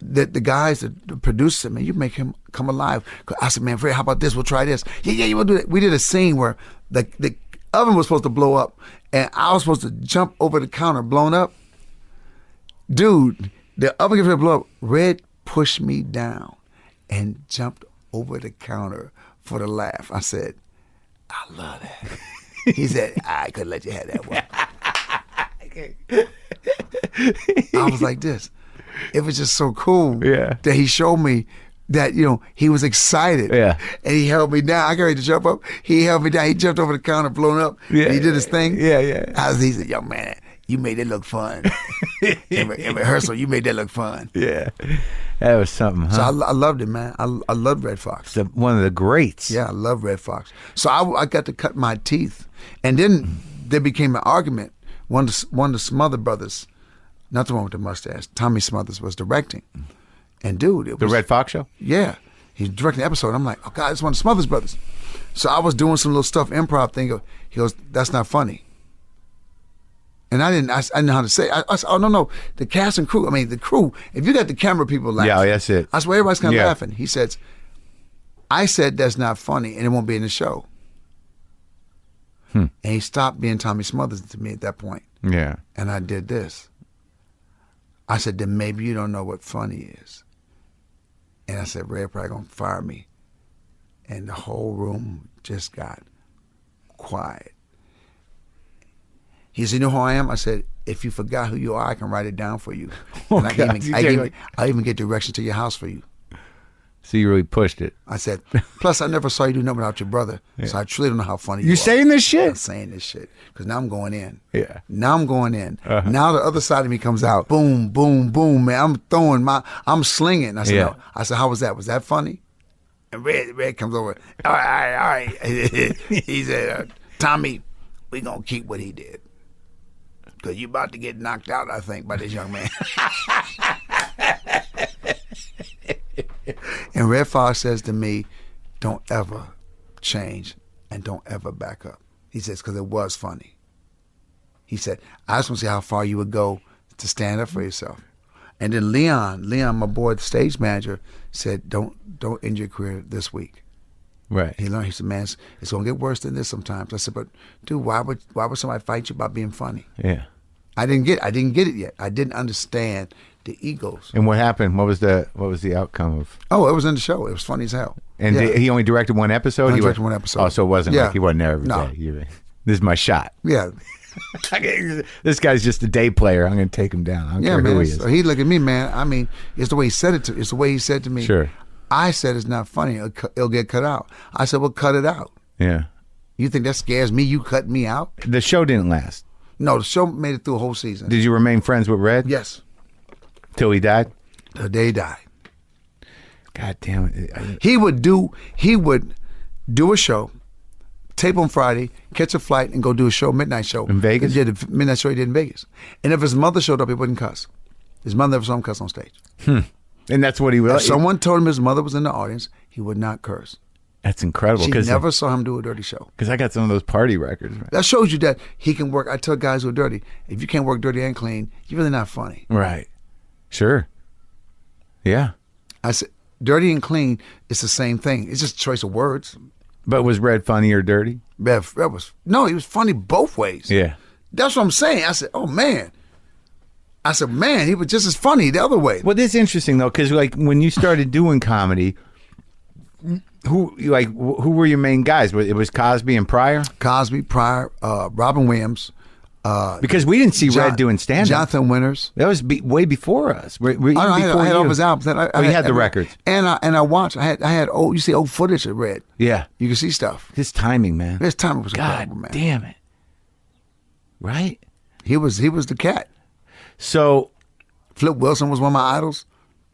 the guys, the producers said, man, you make him come alive. I said, man, Fred, how about this? We'll try this. Yeah, you want to do that? We did a scene where the oven was supposed to blow up, and I was supposed to jump over the counter, blown up. Dude, the oven was going to blow up. Red pushed me down and jumped over the counter for the laugh. I said, I love that. He said, I couldn't let you have that one. I was like this. It was just so cool that he showed me that, he was excited. Yeah. And he held me down. I got ready to jump up. He held me down. He jumped over the counter, blown up. Yeah. And he did his thing. Yeah. He said, young man, you made it look fun. in rehearsal, you made that look fun. Yeah. That was something, huh? So I loved it, man. I loved Red Fox. One of the greats. Yeah, I love Red Fox. So I got to cut my teeth. And then there became an argument. One of the Smother brothers, not the one with the mustache, Tommy Smothers, was directing. And dude, it was... The Red Fox show? Yeah. He's directing the episode. I'm like, oh God, it's one of the Smothers brothers. So I was doing some little stuff, improv thing. He goes, that's not funny. And I didn't know how to say it. I said, oh, no. The cast and crew, the crew, if you got the camera people laughing. Yeah, that's it. I swear everybody's kind of laughing. He says, I said that's not funny and it won't be in the show. And he stopped being Tommy Smothers to me at that point. Yeah. And I did this. I said, then maybe you don't know what funny is. And I said, Red probably gonna fire me. And the whole room just got quiet. He said, you know who I am? I said, if you forgot who you are, I can write it down for you. And I even get directions to your house for you. So you really pushed it. I said, plus I never saw you do nothing without your brother. Yeah. So I truly don't know how funny you are. You saying this shit? I'm saying this shit. Because now I'm going in. Yeah. Now I'm going in. Uh-huh. Now the other side of me comes out. Boom, boom, boom, man. I'm slinging. I said, no. I said, how was that? Was that funny? And Red comes over. All right. He said, Tommy, we going to keep what he did. Because you about to get knocked out, I think, by this young man. And Red Fox says to me, don't ever change and don't ever back up. He says, because it was funny. He said, I just want to see how far you would go to stand up for yourself. And then Leon, my boy, the stage manager, said, don't end your career this week. Right. He said, man, it's going to get worse than this sometimes. I said, but dude, why would somebody fight you about being funny? Yeah. I didn't get it yet. I didn't understand the egos. And what happened? What was the outcome of? Oh, it was in the show. It was funny as hell. And he only directed one episode? He directed one episode. Oh, so it wasn't like he wasn't there every day. This is my shot. Yeah. This guy's just a day player. I'm going to take him down. I don't care who he is. So he looked at me, man. It's the way he said it. It's the way he said to me. Sure. I said it's not funny. It'll get cut out. I said, well, cut it out. Yeah. You think that scares me? You cut me out? The show didn't last. No, the show made it through a whole season. Did you remain friends with Red? Yes. Till he died? The day he died. God damn it. He would do a show, tape on Friday, catch a flight, and go do a show, midnight show. In Vegas? Yeah, the midnight show he did in Vegas. And if his mother showed up, he wouldn't cuss. His mother never saw him cuss on stage. And that's what he would. If someone told him his mother was in the audience, he would not curse. That's incredible. She never saw him do a dirty show. Because I got some of those party records. Right? That shows you that he can work. I tell guys who are dirty, if you can't work dirty and clean, you're really not funny. Right. Sure. Yeah. I said, dirty and clean is the same thing. It's just a choice of words. But was Red funny or dirty? No, he was funny both ways. Yeah. That's what I'm saying. I said, oh, man. I said, man, he was just as funny the other way. Well, this is interesting, though, because like when you started doing comedy, who were your main guys? It was Cosby and Pryor? Cosby, Pryor, Robin Williams. Because we didn't see Red doing stand-up. Jonathan Winters. That was way before us. I had all his albums. You had the records. And I watched. I had old. You see old footage of Red. Yeah. You can see stuff. His timing, man. His timing was incredible, man. God damn it. Right? He was the cat. So Flip Wilson was one of my idols.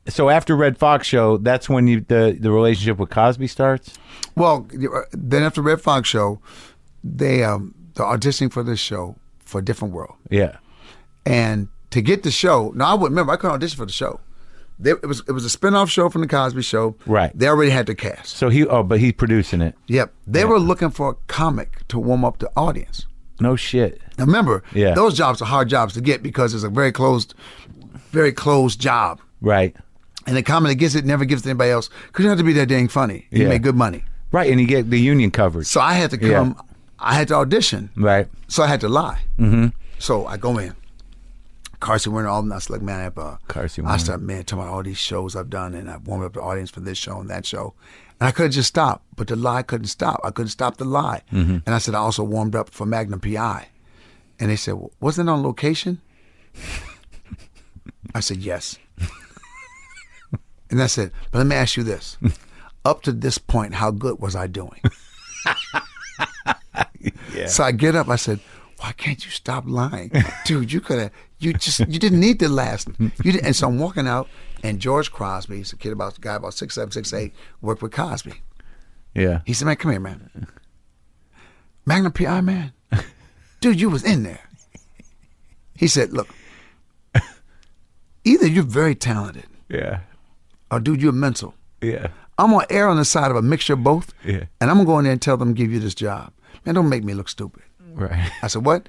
So after Red Fox show, that's when the relationship with Cosby starts? Well, then after Red Fox show, they're auditioning for this show for a different world. Yeah. And to get the show, now I wouldn't remember, I couldn't audition for the show. It was a spinoff show from the Cosby Show. Right. They already had the cast. So but he's producing it. Yep. They were looking for a comic to warm up the audience. No shit. Now remember, those jobs are hard jobs to get because it's a very closed job. Right. And the comic that gets it never gives it to anybody else because you don't have to be that dang funny. You make good money. Right, and you get the union coverage. So I had to come, I had to audition. Right. So I had to lie. Mm-hmm. So I go in. Carson Werner, all of them. I was like, man, I start, talking about all these shows I've done, and I've warmed up the audience for this show and that show. And I could have just stopped, but the lie couldn't stop. I couldn't stop the lie. Mm-hmm. And I said, I also warmed up for Magnum P.I. And they said, well, wasn't it on location? I said, yes. And I said, but let me ask you this. Up to this point, how good was I doing? So I get up, I said, why can't you stop lying? Dude, you didn't need to last. And so I'm walking out, and George Crosby, he's a guy about 6'7", 6'8", worked with Cosby. Yeah. He said, man, come here, man. Magnum P.I., man. Dude, you was in there. He said, look, either you're very talented. Yeah. Or dude, you're mental. Yeah. I'm going to err on the side of a mixture of both. Yeah. And I'm going to go in there and tell them to give you this job. Man, don't make me look stupid. Right. I said, what?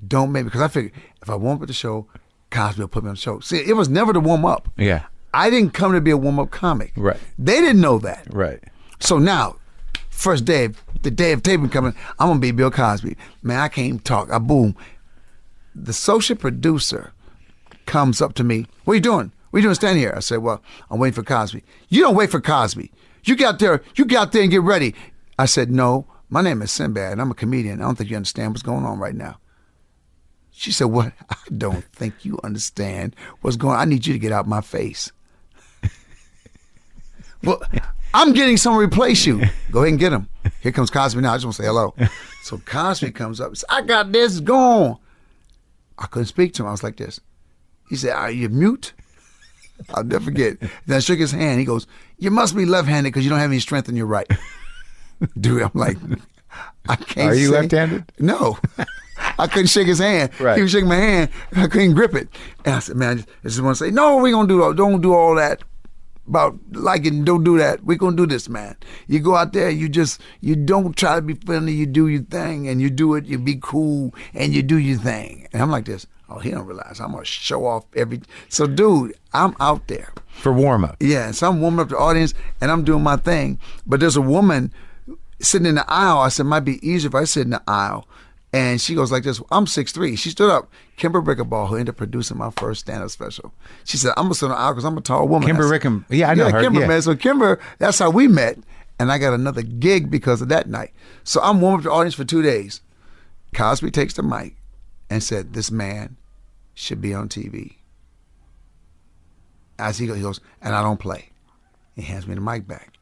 Don't make me, because I figured if I warm up the show, Cosby will put me on the show. See, it was never to warm up. Yeah. I didn't come to be a warm-up comic. Right. They didn't know that. Right. So now, the day of taping coming, I'm going to be Bill Cosby. Man, I can't even talk. Boom. The social producer comes up to me. What are you doing? What are you doing standing here? I said, well, I'm waiting for Cosby. You don't wait for Cosby. You get out there and get ready. I said, no, my name is Sinbad, and I'm a comedian. I don't think you understand what's going on right now. She said, what? I don't think you understand what's going on. I need you to get out my face. Well, I'm getting someone to replace you. Go ahead and get him. Here comes Cosby now. I just want to say hello. So Cosby comes up and says, I got this, go on. I couldn't speak to him. I was like this. He said, are you mute? I'll never forget. Then I shook his hand. He goes, you must be left-handed because you don't have any strength in your right. Dude, I'm like, I can't. Are you left-handed? No. I couldn't shake his hand. Right. He was shaking my hand, and I couldn't grip it. And I said, man, I just want to say, no, we're going to don't do all that about liking, don't do that. We're going to do this, man. You go out there, you don't try to be friendly, you do your thing, and you do it, you be cool, and you do your thing. And I'm like this. Oh, he don't realize I'm going to show off So, dude, I'm out there. For warm-up. Yeah, so I'm warming up the audience, and I'm doing my thing. But there's a woman sitting in the aisle. I said, it might be easier if I sit in the aisle. And she goes like this. I'm 6'3". She stood up. Kimber Rickenbaugh, who ended up producing my first stand-up special. She said, I'm going to sit in the aisle because I'm a tall woman. Kimber Rickenbaugh. Yeah, I know her. Kimber, yeah. man. So Kimber, that's how we met. And I got another gig because of that night. So I'm warming up the audience for 2 days. Cosby takes the mic and said, this man should be on TV. As he goes, and I don't play. He hands me the mic back.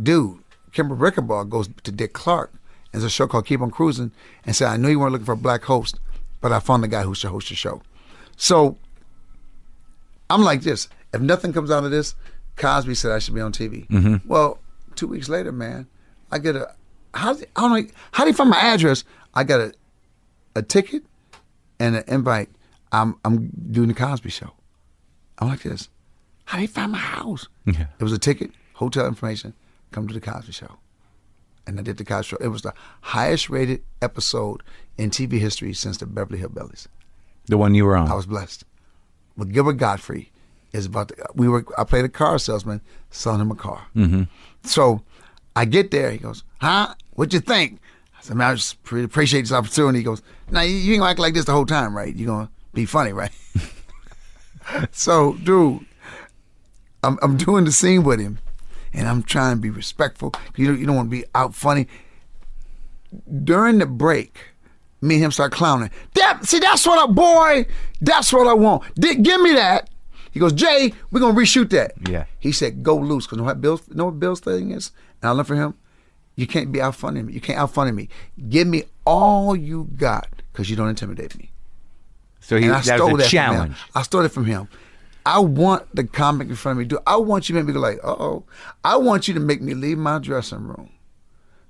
Dude, Kimber Rickenbaugh goes to Dick Clark. There's a show called Keep on Cruising, and said, I knew you weren't looking for a black host, but I found the guy who should host your show. So I'm like this. If nothing comes out of this, Cosby said I should be on TV. Mm-hmm. Well, 2 weeks later, man, I get how do you find my address? I got a ticket and an invite. I'm doing the Cosby Show. I'm like this. How do you find my house? Yeah. It was a ticket, hotel information, come to the Cosby Show. And I did the Cosby Show. It was the highest rated episode in TV history since the Beverly Hillbillies. The one you were on. I was blessed. But Gilbert Godfrey is about I played a car salesman selling him a car. Mm-hmm. So I get there. He goes, huh? What'd you think? I said, man, I just appreciate this opportunity. He goes, now you ain't gonna act like this the whole time, right? You're gonna be funny, right? So, dude, I'm doing the scene with him, and I'm trying to be respectful. You don't want to be out funny. During the break, me and him start clowning. That's what that's what I want. Give me that. He goes, Jay, we're gonna reshoot that. Yeah. He said, go loose, because know what Bill's thing is? And I learned from him, you can't be out funny me. You can't out funny me. Give me all you got, because you don't intimidate me. So that was a challenge. I stole it from him. I want the comic in front of me. I want you to make me go like, uh-oh. I want you to make me leave my dressing room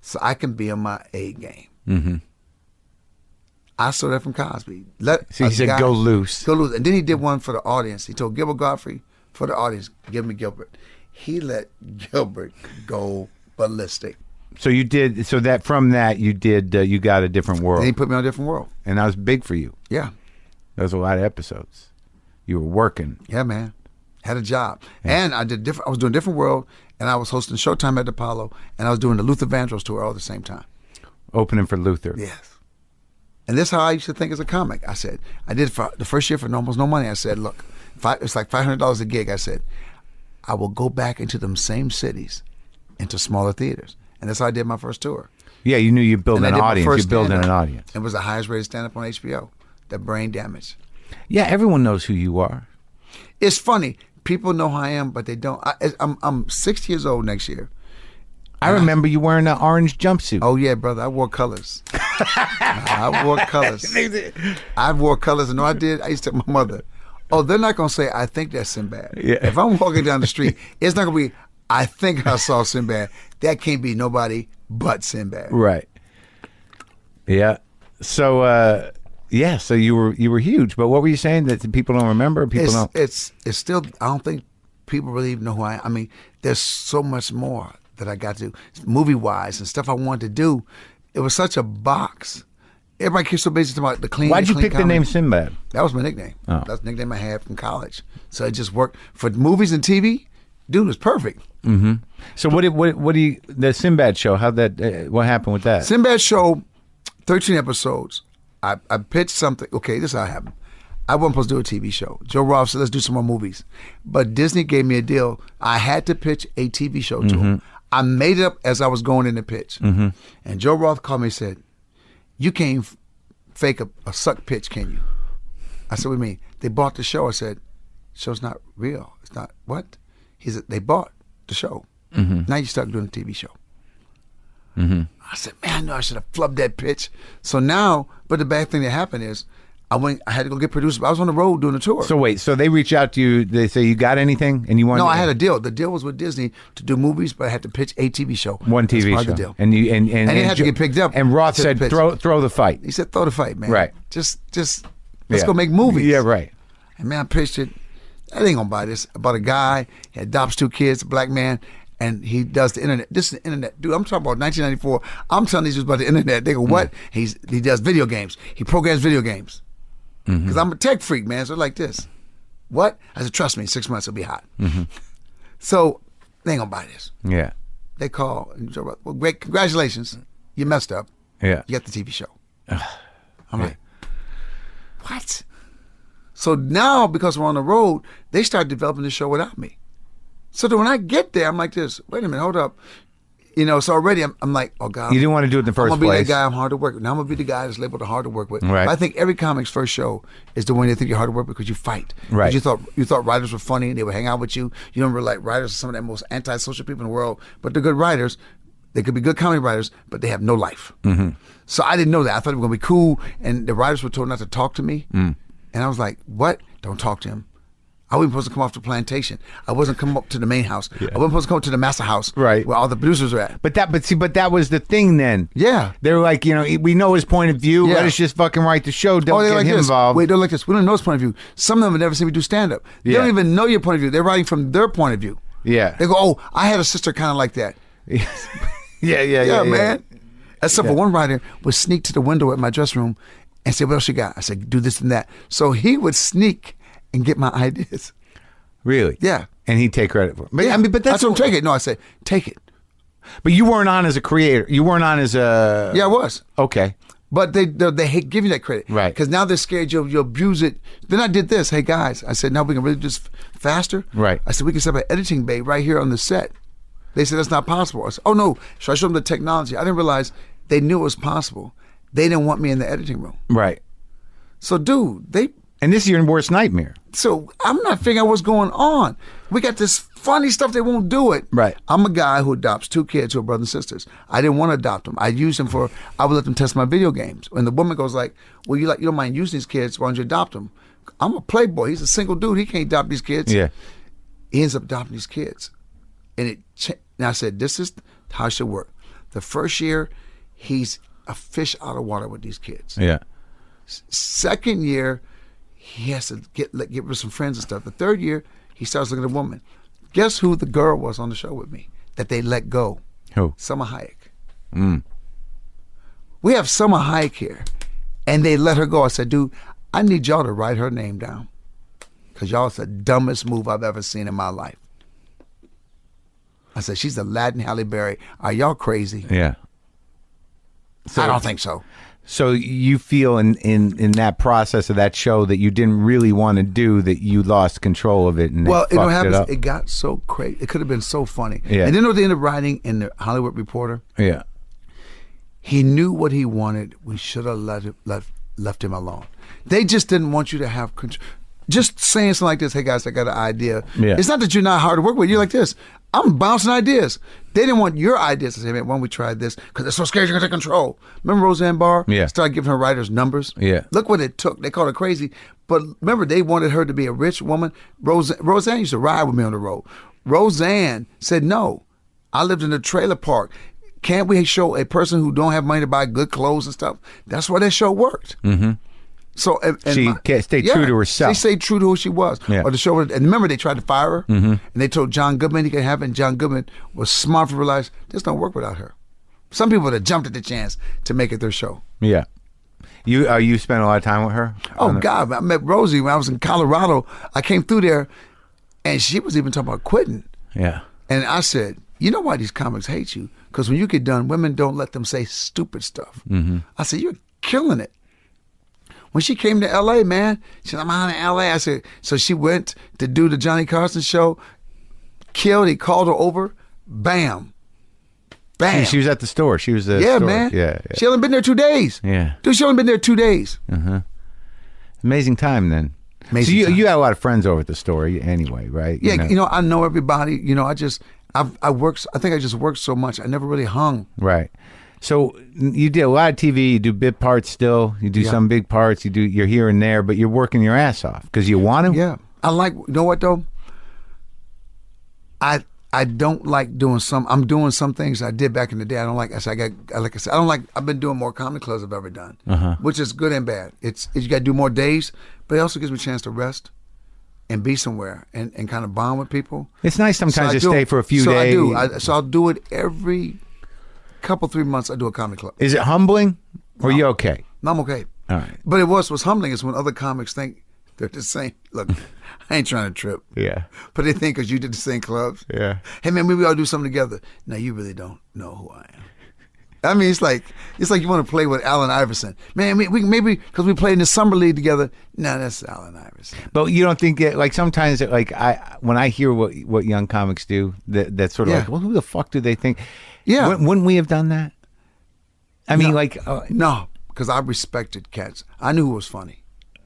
so I can be on my A game. Mm-hmm. I stole that from Cosby. So he said, go loose. Go loose. And then he did one for the audience. He told Gilbert Godfrey, for the audience, give me Gilbert. He let Gilbert go ballistic. So you did, you got A Different World. And he put me on A Different World. And that was big for you. Yeah. That was a lot of episodes. You were working. Yeah, man. Had a job. Yeah. And I was doing Different World, and I was hosting Showtime at the Apollo, and I was doing the Luther Vandross tour all at the same time. Opening for Luther. Yes. And this is how I used to think as a comic. I said, I did for the first year for almost no money. I said, look, it's like $500 a gig. I said, I will go back into them same cities, into smaller theaters. And that's how I did my first tour. Yeah, you knew you built an audience. You built an audience. It was the highest rated stand-up on HBO, The Brain Damage. Yeah, everyone knows who you are. It's funny. People know who I am, but they don't. I'm 60 years old next year. I remember you wearing an orange jumpsuit. Oh, yeah, brother. I wore colors. I wore colors. I wore colors. And no, I did. I used to tell my mother, oh, they're not going to say, I think that's Sinbad. Yeah. If I'm walking down the street, it's not going to be, I think I saw Sinbad. That can't be nobody but Sinbad. Right. Yeah. So, so you were huge. But what were you saying that people don't remember? It's still, I don't think people really even know who I am. I mean, there's so much more that I got to do, movie-wise and stuff I wanted to do. It was such a box. Everybody keeps so busy talking about the clean. Why'd you pick the name Sinbad? That was my nickname. Oh. That's the nickname I had from college. So it just worked. For movies and TV, dude, it was perfect. Mm-hmm. So the Sinbad show, what happened with that? Sinbad show, 13 episodes. I pitched something. Okay, this is how it happened. I wasn't supposed to do a TV show. Joe Roth said, let's do some more movies. But Disney gave me a deal. I had to pitch a TV show to him. I made it up as I was going in the pitch. Mm-hmm. And Joe Roth called me and said, you can't fake a suck pitch, can you? I said, what do you mean? They bought the show. I said, show's not real. It's not, what? He said, they bought the show. Mm-hmm. Now you're stuck doing a TV show. Mm-hmm. I said, man, I know I should have flubbed that pitch. So now, but the bad thing that happened is, I had to go get producers. I was on the road doing a tour. So wait, so they reach out to you, they say, you got anything? And you want? No, I had a deal. The deal was with Disney to do movies, but I had to pitch a TV show. One TV show. The deal. And it had to get picked up. And Roth said, throw the fight. He said, throw the fight, man. Right. Just let's go make movies. Yeah, right. And man, I pitched it. I ain't gonna buy this. About a guy, he adopts 2 kids, a black man, and he does the internet. This is the internet. Dude, I'm talking about 1994. I'm telling these dudes about the internet. They go, what? He does video games. He programs video games. Because I'm a tech freak, man. So like this. What? I said, trust me, in 6 months it'll be hot. Mm-hmm. So they ain't gonna buy this. Yeah. They call. Well, great, congratulations. You messed up. Yeah. You got the TV show. I'm like, what? So now, because we're on the road, they start developing the show without me. So then when I get there, I'm like this, wait a minute, hold up. So already I'm like, oh God. You didn't want to do it in the first place. I'm going to be that guy I'm hard to work with. Now I'm going to be the guy that's labeled hard to work with. Right. But I think every comic's first show is the one they think you're hard to work with because you fight. Right. You thought writers were funny and they would hang out with you. You don't realize writers are some of the most antisocial people in the world, but they're good writers. They could be good comedy writers, but they have no life. Mm-hmm. So I didn't know that. I thought it was going to be cool, and the writers were told not to talk to me. And I was like, what? Don't talk to him. I wasn't supposed to come off the plantation. I wasn't coming up to the main house. Yeah. I wasn't supposed to come up to the master house, right, where all the producers are at. But that was the thing then. Yeah, they were like, we know his point of view. Yeah. Let us just fucking write the show. Don't get like him involved. Wait, they're like this. We don't know his point of view. Some of them have never seen me do stand up. They don't even know your point of view. They're writing from their point of view. Yeah, they go, oh, I had a sister kind of like that. Yeah, man. Except for one writer would sneak to the window at my dressing room and say, "What else you got?" I said, "Do this and that." So he would sneak and get my ideas. Really? Yeah. And he'd take credit for it. But, yeah. I mean, but that's what take it. No, I said, take it. But you weren't on as a creator. You weren't on as a... Yeah, I was. Okay. But they hate giving you that credit. Right. Because now they're scared you'll abuse it. Then I did this. Hey, guys. I said, now we can really do this faster. Right. I said, we can set up an editing bay right here on the set. They said, that's not possible. I said, oh, no. So I showed them the technology. I didn't realize they knew it was possible. They didn't want me in the editing room. Right. So, dude, they... And this is your worst nightmare. So I'm not figuring out what's going on. We got this funny stuff, they won't do it. Right. I'm a guy who adopts 2 kids who are brothers and sisters. I didn't want to adopt them. I used them I would let them test my video games. When the woman goes like, well, you don't mind using these kids, why don't you adopt them? I'm a playboy. He's a single dude. He can't adopt these kids. Yeah. He ends up adopting these kids. And I said, this is how it should work. The first year, he's a fish out of water with these kids. Yeah. Second year, he has to get with some friends and stuff. The third year, he starts looking at a woman. Guess who the girl was on the show with me that they let go? Who? Summer Hayek. We have Summer Hayek here, and they let her go. I said, dude, I need y'all to write her name down because y'all, it's the dumbest move I've ever seen in my life. I said, she's the Latin Halle Berry. Are y'all crazy? Yeah. So, I don't think so. So you feel in that process of that show that you didn't really want to do, that you lost control of it, and well, it what happens? up. It got so crazy. It could have been so funny. Yeah. And then what they ended up writing in the Hollywood Reporter. Yeah. He knew what he wanted. We should have left him alone. They just didn't want you to have control. Just saying something like this, hey guys, I got an idea. Yeah. It's not that you're not hard to work with. You're like this. I'm bouncing ideas. They didn't want your ideas to say, man, why don't we try this? Because they're so scared you're going to take control. Remember Roseanne Barr? Yeah. Started giving her writers numbers. Yeah. Look what it took. They called her crazy. But remember, they wanted her to be a rich woman. Roseanne used to ride with me on the road. Roseanne said, no, I lived in a trailer park. Can't we show a person who don't have money to buy good clothes and stuff? That's why that show worked. Mm-hmm. So she stayed true to herself. She stayed true to who she was. Yeah. Or the show, and remember they tried to fire her, and they told John Goodman he could have it. And John Goodman was smart to realize this don't work without her. Some people would have jumped at the chance to make it their show. Yeah. You spent a lot of time with her? Oh God, I met Rosie when I was in Colorado. I came through there, and she was even talking about quitting. Yeah. And I said, you know why these comics hate you? Because when you get done, women don't let them say stupid stuff. Mm-hmm. I said, you're killing it. When she came to L.A., man, she said, I'm out in L.A. I said, so she went to do the Johnny Carson show, killed, he called her over, bam. Bam. She was at the store. She was at the store. Man. Yeah. She only been there 2 days. Yeah. Dude, she only been there 2 days. Uh-huh. Amazing time then. Amazing so time. you had a lot of friends over at the store anyway, right? Yeah, I know everybody. I worked, I think I just worked so much. I never really hung. Right. So you did a lot of TV. You do bit parts still. You do some big parts. You're here and there, but you're working your ass off because you want to. Yeah, I like. You know what though? I don't like doing some. I'm doing some things I did back in the day. I don't like. I don't like. I've been doing more comedy clubs I've ever done, which is good and bad. It's you got to do more days, but it also gives me a chance to rest and be somewhere and kind of bond with people. It's nice sometimes to stay for a few days. I do. So I'll do it every couple 3 months. I do a comedy club. Is it humbling, or are you okay? No, I'm okay. All right. But what's humbling is when other comics think they're the same. Look, I ain't trying to trip. Yeah. But they think because you did the same clubs. Yeah. Hey man, maybe we all do something together. No, you really don't know who I am. I mean, it's like you want to play with Allen Iverson. Man, we maybe because we played in the summer league together. No, that's Allen Iverson. But you don't think like sometimes like when I hear what young comics do, that's sort of like, well, who the fuck do they think? Yeah. Wouldn't we have done that? I mean, no, because I respected cats. I knew who was funny.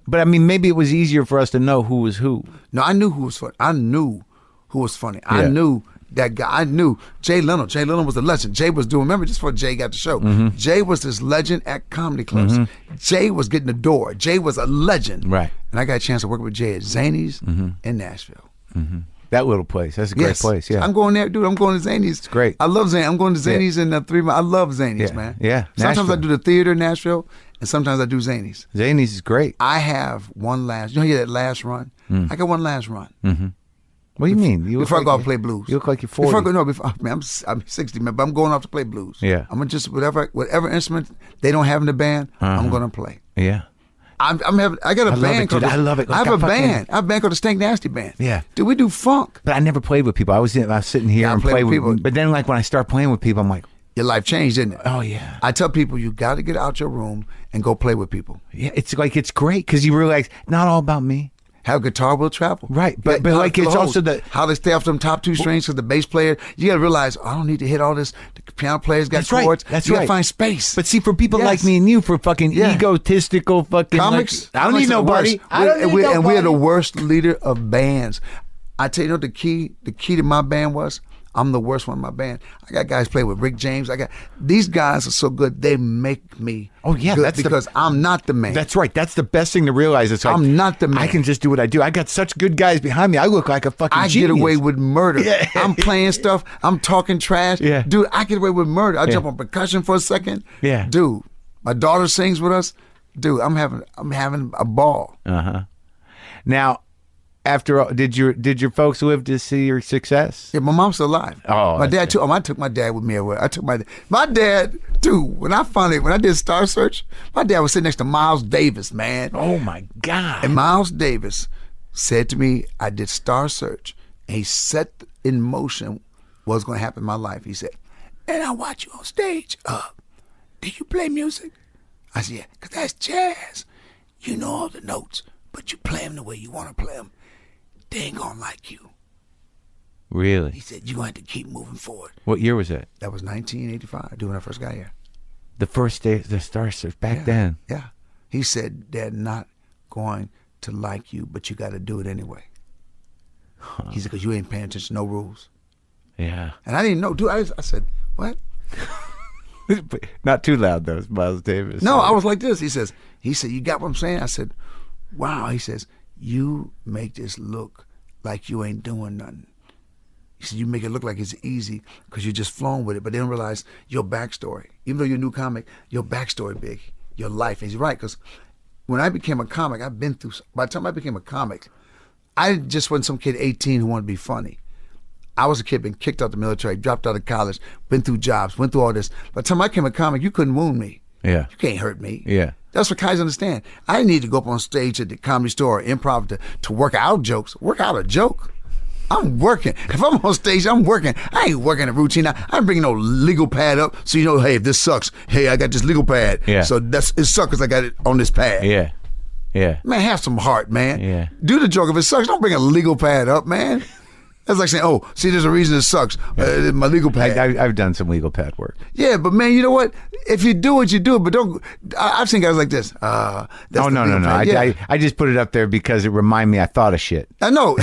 But I mean, maybe it was easier for us to know who was who. No, I knew who was funny. I knew who was funny. Yeah. I knew that guy. I knew Jay Leno. Jay Leno was a legend. Jay was doing, remember, just before Jay got the show, Jay was this legend at comedy clubs. Jay was getting the door. Jay was a legend. Right. And I got a chance to work with Jay at Zany's in Nashville. That little place. That's a great place. Yeah. I'm going there, dude. I'm going to Zany's. It's great. I love Zany's. I'm going to Zany's in 3 months. I love Zany's, man. Yeah. Sometimes I do the theater in Nashville, and sometimes I do Zany's. Zany's is great. I have one last, you know, that last run? I got one last run. What do you mean? Before I go out to play blues. You look like you're 40. I'm 60, man, but I'm going off to play blues. Yeah. I'm gonna just whatever instrument they don't have in the band, I'm gonna play. Yeah. I got a band called. I love it. I have a band. I have a band called the Stank Nasty Band. Yeah. Dude, we do funk. But I never played with people. I was sitting here and played with people. But then, like, when I start playing with people, I'm like, your life changed, didn't it? Oh, yeah. I tell people, you got to get out your room and go play with people. Yeah, it's great because you realize not all about me. How guitar will travel. Right, but like it's also how they stay off them top two strings because the bass player, you got to realize, I don't need to hit all this. The piano player's got chords. That's you right. got to find space. But see, for people like me and you, for fucking egotistical fucking comics, I don't need nobody. And we're the worst leader of bands. I tell you, the key to my band was, I'm the worst one in my band. I got guys play with Rick James. These guys are so good. They make me good because I'm not the man. That's right. That's the best thing to realize. It's like, I'm not the man. I can just do what I do. I got such good guys behind me. I look like a fucking genius. I get away with murder. Yeah. I'm playing stuff. I'm talking trash. Yeah. Dude, I get away with murder. I jump on percussion for a second. Yeah. Dude, my daughter sings with us. Dude, I'm having a ball. Uh-huh. Now, after all, did your folks live to see your success? Yeah, my mom's still alive. Oh, my dad too. I took my dad with me everywhere. I took my dad, dude. When I did Star Search, my dad was sitting next to Miles Davis, man. Oh my God! And Miles Davis said to me, I did Star Search, and he set in motion what's going to happen in my life. He said, and I watch you on stage. Do you play music? I said, yeah, because that's jazz. You know all the notes, but you play them the way you want to play them. They ain't gonna like you. Really? He said, you're going to have to keep moving forward. What year was that? That was 1985, when I first got here. The first day of the Star Search back then? Yeah. He said, they're not going to like you, but you got to do it anyway. Huh. He said, because you ain't paying attention to no rules. Yeah. And I didn't know. Dude, I said, what? Not too loud, though, Miles Davis. No, I was like this. He said, you got what I'm saying? I said, wow. He says, you make this look like you ain't doing nothing. He said, you make it look like it's easy because you're just flowing with it, but they don't realize your backstory. Even though you're a new comic, your backstory big, your life. And he's right, because when I became a comic, by the time I became a comic, I just wasn't some kid 18 who wanted to be funny. I was a kid, been kicked out the military, dropped out of college, been through jobs, went through all this. By the time I became a comic, you couldn't wound me. Yeah. You can't hurt me. Yeah. That's what guys understand. I didn't need to go up on stage at the Comedy Store or improv to work out jokes. Work out a joke. I'm working. If I'm on stage, I'm working. I ain't working a routine. I ain't bringing no legal pad up so you know, hey, if this sucks, hey, I got this legal pad. Yeah. So it sucks because I got it on this pad. Yeah. Yeah. Man, have some heart, man. Yeah. Do the joke. If it sucks, don't bring a legal pad up, man. That's like saying, oh, see, there's a reason it sucks. My legal pad. I've done some legal pad work. Yeah, but man, you know what? If you do it, you do it. But don't. I've seen guys like this. No. I just put it up there because it reminded me I thought of shit. I know.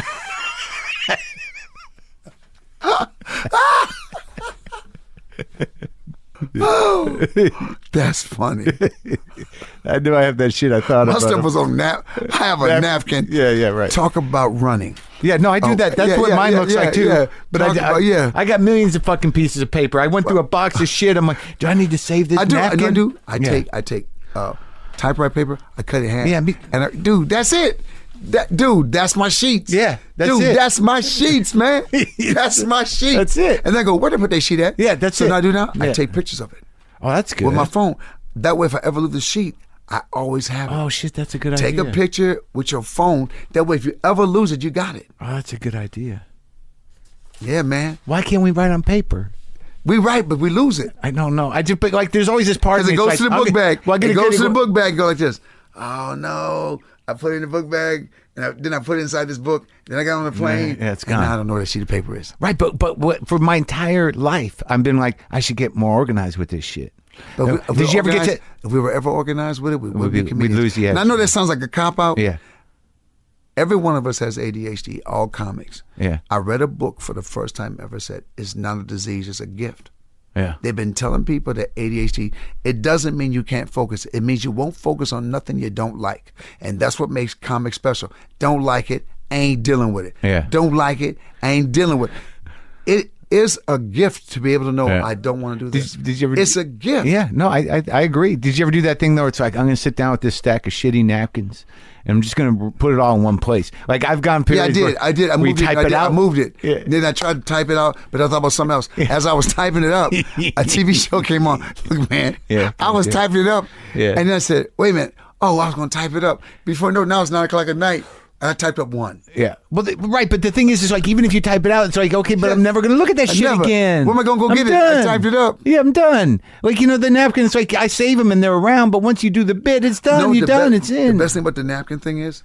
Oh, that's funny. I knew I have that shit I thought My about. My stuff was on I have a napkin. Yeah, right. Talk about running. Yeah, no, I do that. That's what mine looks like too. Yeah. But I got millions of fucking pieces of paper. I went through a box of shit. I'm like, do I need to save this napkin? I do. I take typewriter paper. I cut it in half. Yeah, and dude, that's it. Dude, that's my sheets. Yeah, that's it. Dude, that's my sheets, man. That's my sheets. That's it. And then I go, where did I put that sheet at? Yeah, that's it. So what I do now? I take pictures of it. Oh, that's good. With my phone. That way, if I ever lose the sheet, I always have it. Oh, shit, that's a good idea. Take a picture with your phone. That way, if you ever lose it, you got it. Oh, that's a good idea. Yeah, man. Why can't we write on paper? We write, but we lose it. I don't know. But like, there's always this part of me. Because it goes to the book bag. It goes to the book bag. Go like this. Oh, no. I put it in the book bag, and then I put it inside this book. Then I got on the plane. Yeah, it's gone. And I don't know where that sheet of paper is. Right, but what, for my entire life, I've been like, I should get more organized with this shit. But did you ever get to? If we were ever organized with it, we'd be comedians. We'd lose the edge. And I know that sounds like a cop-out. Yeah. Every one of us has ADHD, all comics. Yeah. I read a book for the first time ever said, it's not a disease, it's a gift. Yeah. They've been telling people that ADHD, it doesn't mean you can't focus. It means you won't focus on nothing you don't like. And that's what makes comics special. Don't like it, ain't dealing with it. Yeah. Don't like it, ain't dealing with it. It's a gift to be able to know I don't want to do this. Did you ever? It's a gift. Yeah, no, I agree. Did you ever do that thing though? It's like, I'm going to sit down with this stack of shitty napkins, and I'm just going to put it all in one place. Like I've gone periods. Yeah, I did. I moved it. I moved it. Yeah. Then I tried to type it out, but I thought about something else. As I was typing it up, a TV show came on. Look, man, I was typing it up, and then I said, "Wait a minute. Oh, I was going to type it up before. No, now it's 9 o'clock at night." And I typed up 1. Yeah. Well, right. But the thing is like, even if you type it out, it's like, okay, but I'm never going to look at that shit again. Where am I going to go get it? I typed it up. Yeah, I'm done. Like, the napkins, like, I save them and they're around, but once you do the bit, it's done. You're done. It's in. The best thing about the napkin thing is,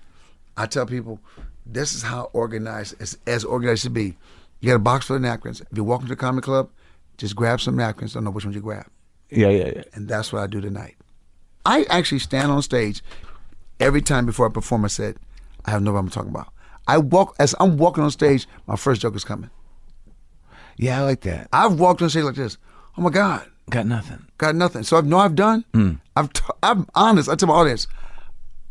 I tell people, this is how organized, as organized should be. You got a box full of napkins. If you walk into the comedy club, just grab some napkins. Don't know which ones you grab. Yeah. And that's what I do tonight. I actually stand on stage every time before I perform. I said, I have no idea what I'm talking about. As I'm walking on stage, my first joke is coming. Yeah, I like that. I've walked on stage like this. Oh my God. Got nothing. So I've done. I'm honest. I tell my audience,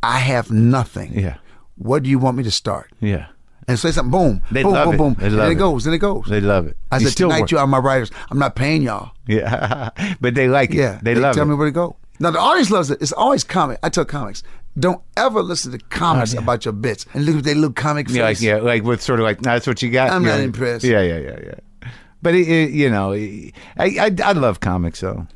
I have nothing. Yeah. What do you want me to start? Yeah. And say something, boom, they boom, love boom, it. boom. They love and it goes, and it goes. They love it. I said, tonight you are my writers. I'm not paying y'all. Yeah. But they like it. Yeah. They love it. Tell me where to go. Now the audience loves it. It's always comic. I tell comics, don't ever listen to comics about your bits and look at their little comic face. Like with sort of like, that's what you got. I'm not impressed. Yeah. But I love comics though.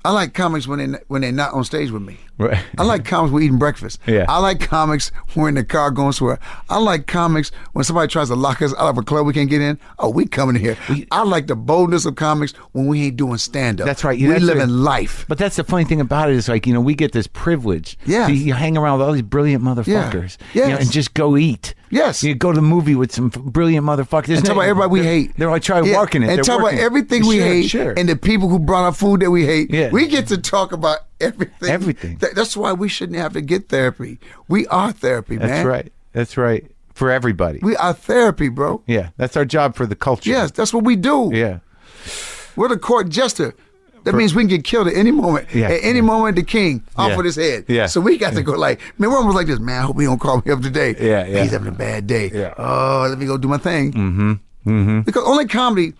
I like comics when they're not on stage with me. Right. I like comics when we're eating breakfast. Yeah. I like comics when we're in the car going somewhere. I like comics when somebody tries to lock us out of a club we can't get in. Oh, we coming here. I like the boldness of comics when we ain't doing stand-up. That's right. We living life. But that's the funny thing about it is like, we get this privilege. Yeah. You hang around with all these brilliant motherfuckers. Yeah. And just go eat. Yes. You go to the movie with some brilliant motherfuckers. And talk about everybody we hate. They're like trying to work in it. And talk about everything we hate and the people who brought our food that we hate. Yeah. We get to talk about everything. Everything. That's why we shouldn't have to get therapy. We are therapy, man. That's right. For everybody. We are therapy, bro. Yeah. That's our job for the culture. Yes, that's what we do. Yeah. We're the court jester. That means we can get killed at any moment. Yeah. At any moment, the king off with his head. Yeah. So we got to go like, man, we're almost like this, man, I hope he don't call me up today. Yeah. He's having a bad day. Yeah. Oh, let me go do my thing. Because only comedy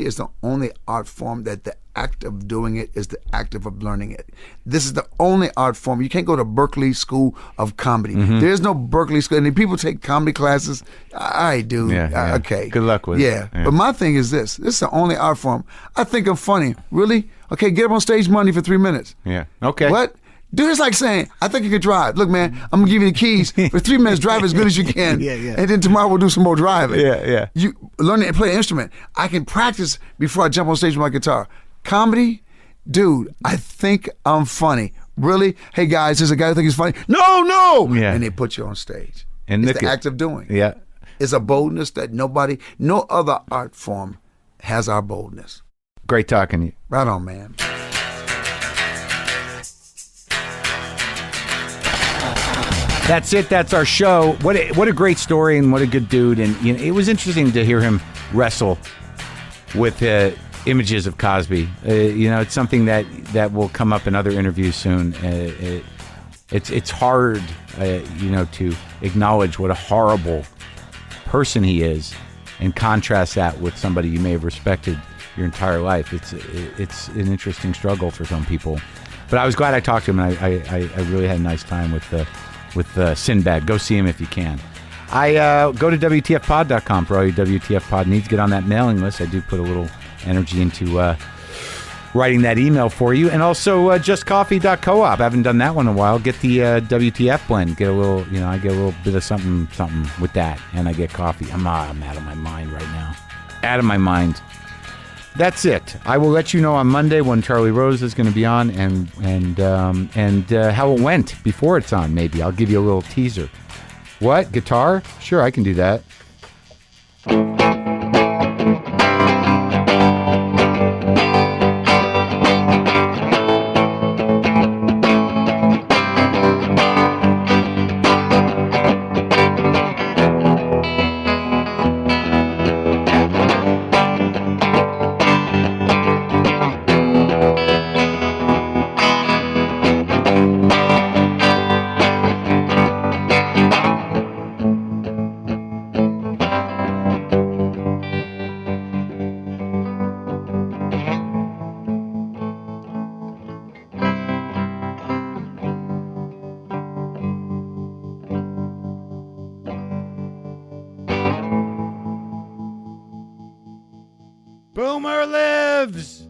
is the only art form that the act of doing it is the act of learning it. This is the only art form. You can't go to Berkeley School of Comedy. There's no Berkeley School. And if people take comedy classes, I do. Yeah. Okay. Good luck with it. Yeah. But my thing is this. This is the only art form. I think I'm funny. Really? Okay, get up on stage Monday for 3 minutes. Yeah. Okay. What? Dude, it's like saying, I think you can drive. Look, man, I'm going to give you the keys. For 3 minutes, drive as good as you can. Yeah. And then tomorrow we'll do some more driving. Yeah. You learn to play an instrument. I can practice before I jump on stage with my guitar. Comedy, dude, I think I'm funny. Really? Hey, guys, there's a guy who thinks he's funny. No! Yeah. And they put you on stage. And it's the act of doing. Yeah. It's a boldness that no other art form has our boldness. Great talking to you. Right on, man. That's it. That's our show. What a great story and what a good dude. And it was interesting to hear him wrestle with images of Cosby. It's something that will come up in other interviews soon. It's hard, to acknowledge what a horrible person he is, and contrast that with somebody you may have respected your entire life. It's an interesting struggle for some people. But I was glad I talked to him, and I really had a nice time with Sinbad. Go see him if you can. I go to WTFpod.com for all your WTF pod needs. Get on that mailing list. I do put a little energy into writing that email for you. And also justcoffee.coop. I haven't done that one in a while. Get the WTF blend. Get a little, I get a little bit of something with that, and I get coffee. I'm out of my mind right now. Out of my mind. That's it. I will let you know on Monday when Charlie Rose is going to be on and how it went before it's on. Maybe I'll give you a little teaser. What? Guitar? Sure, I can do that. Boomer lives!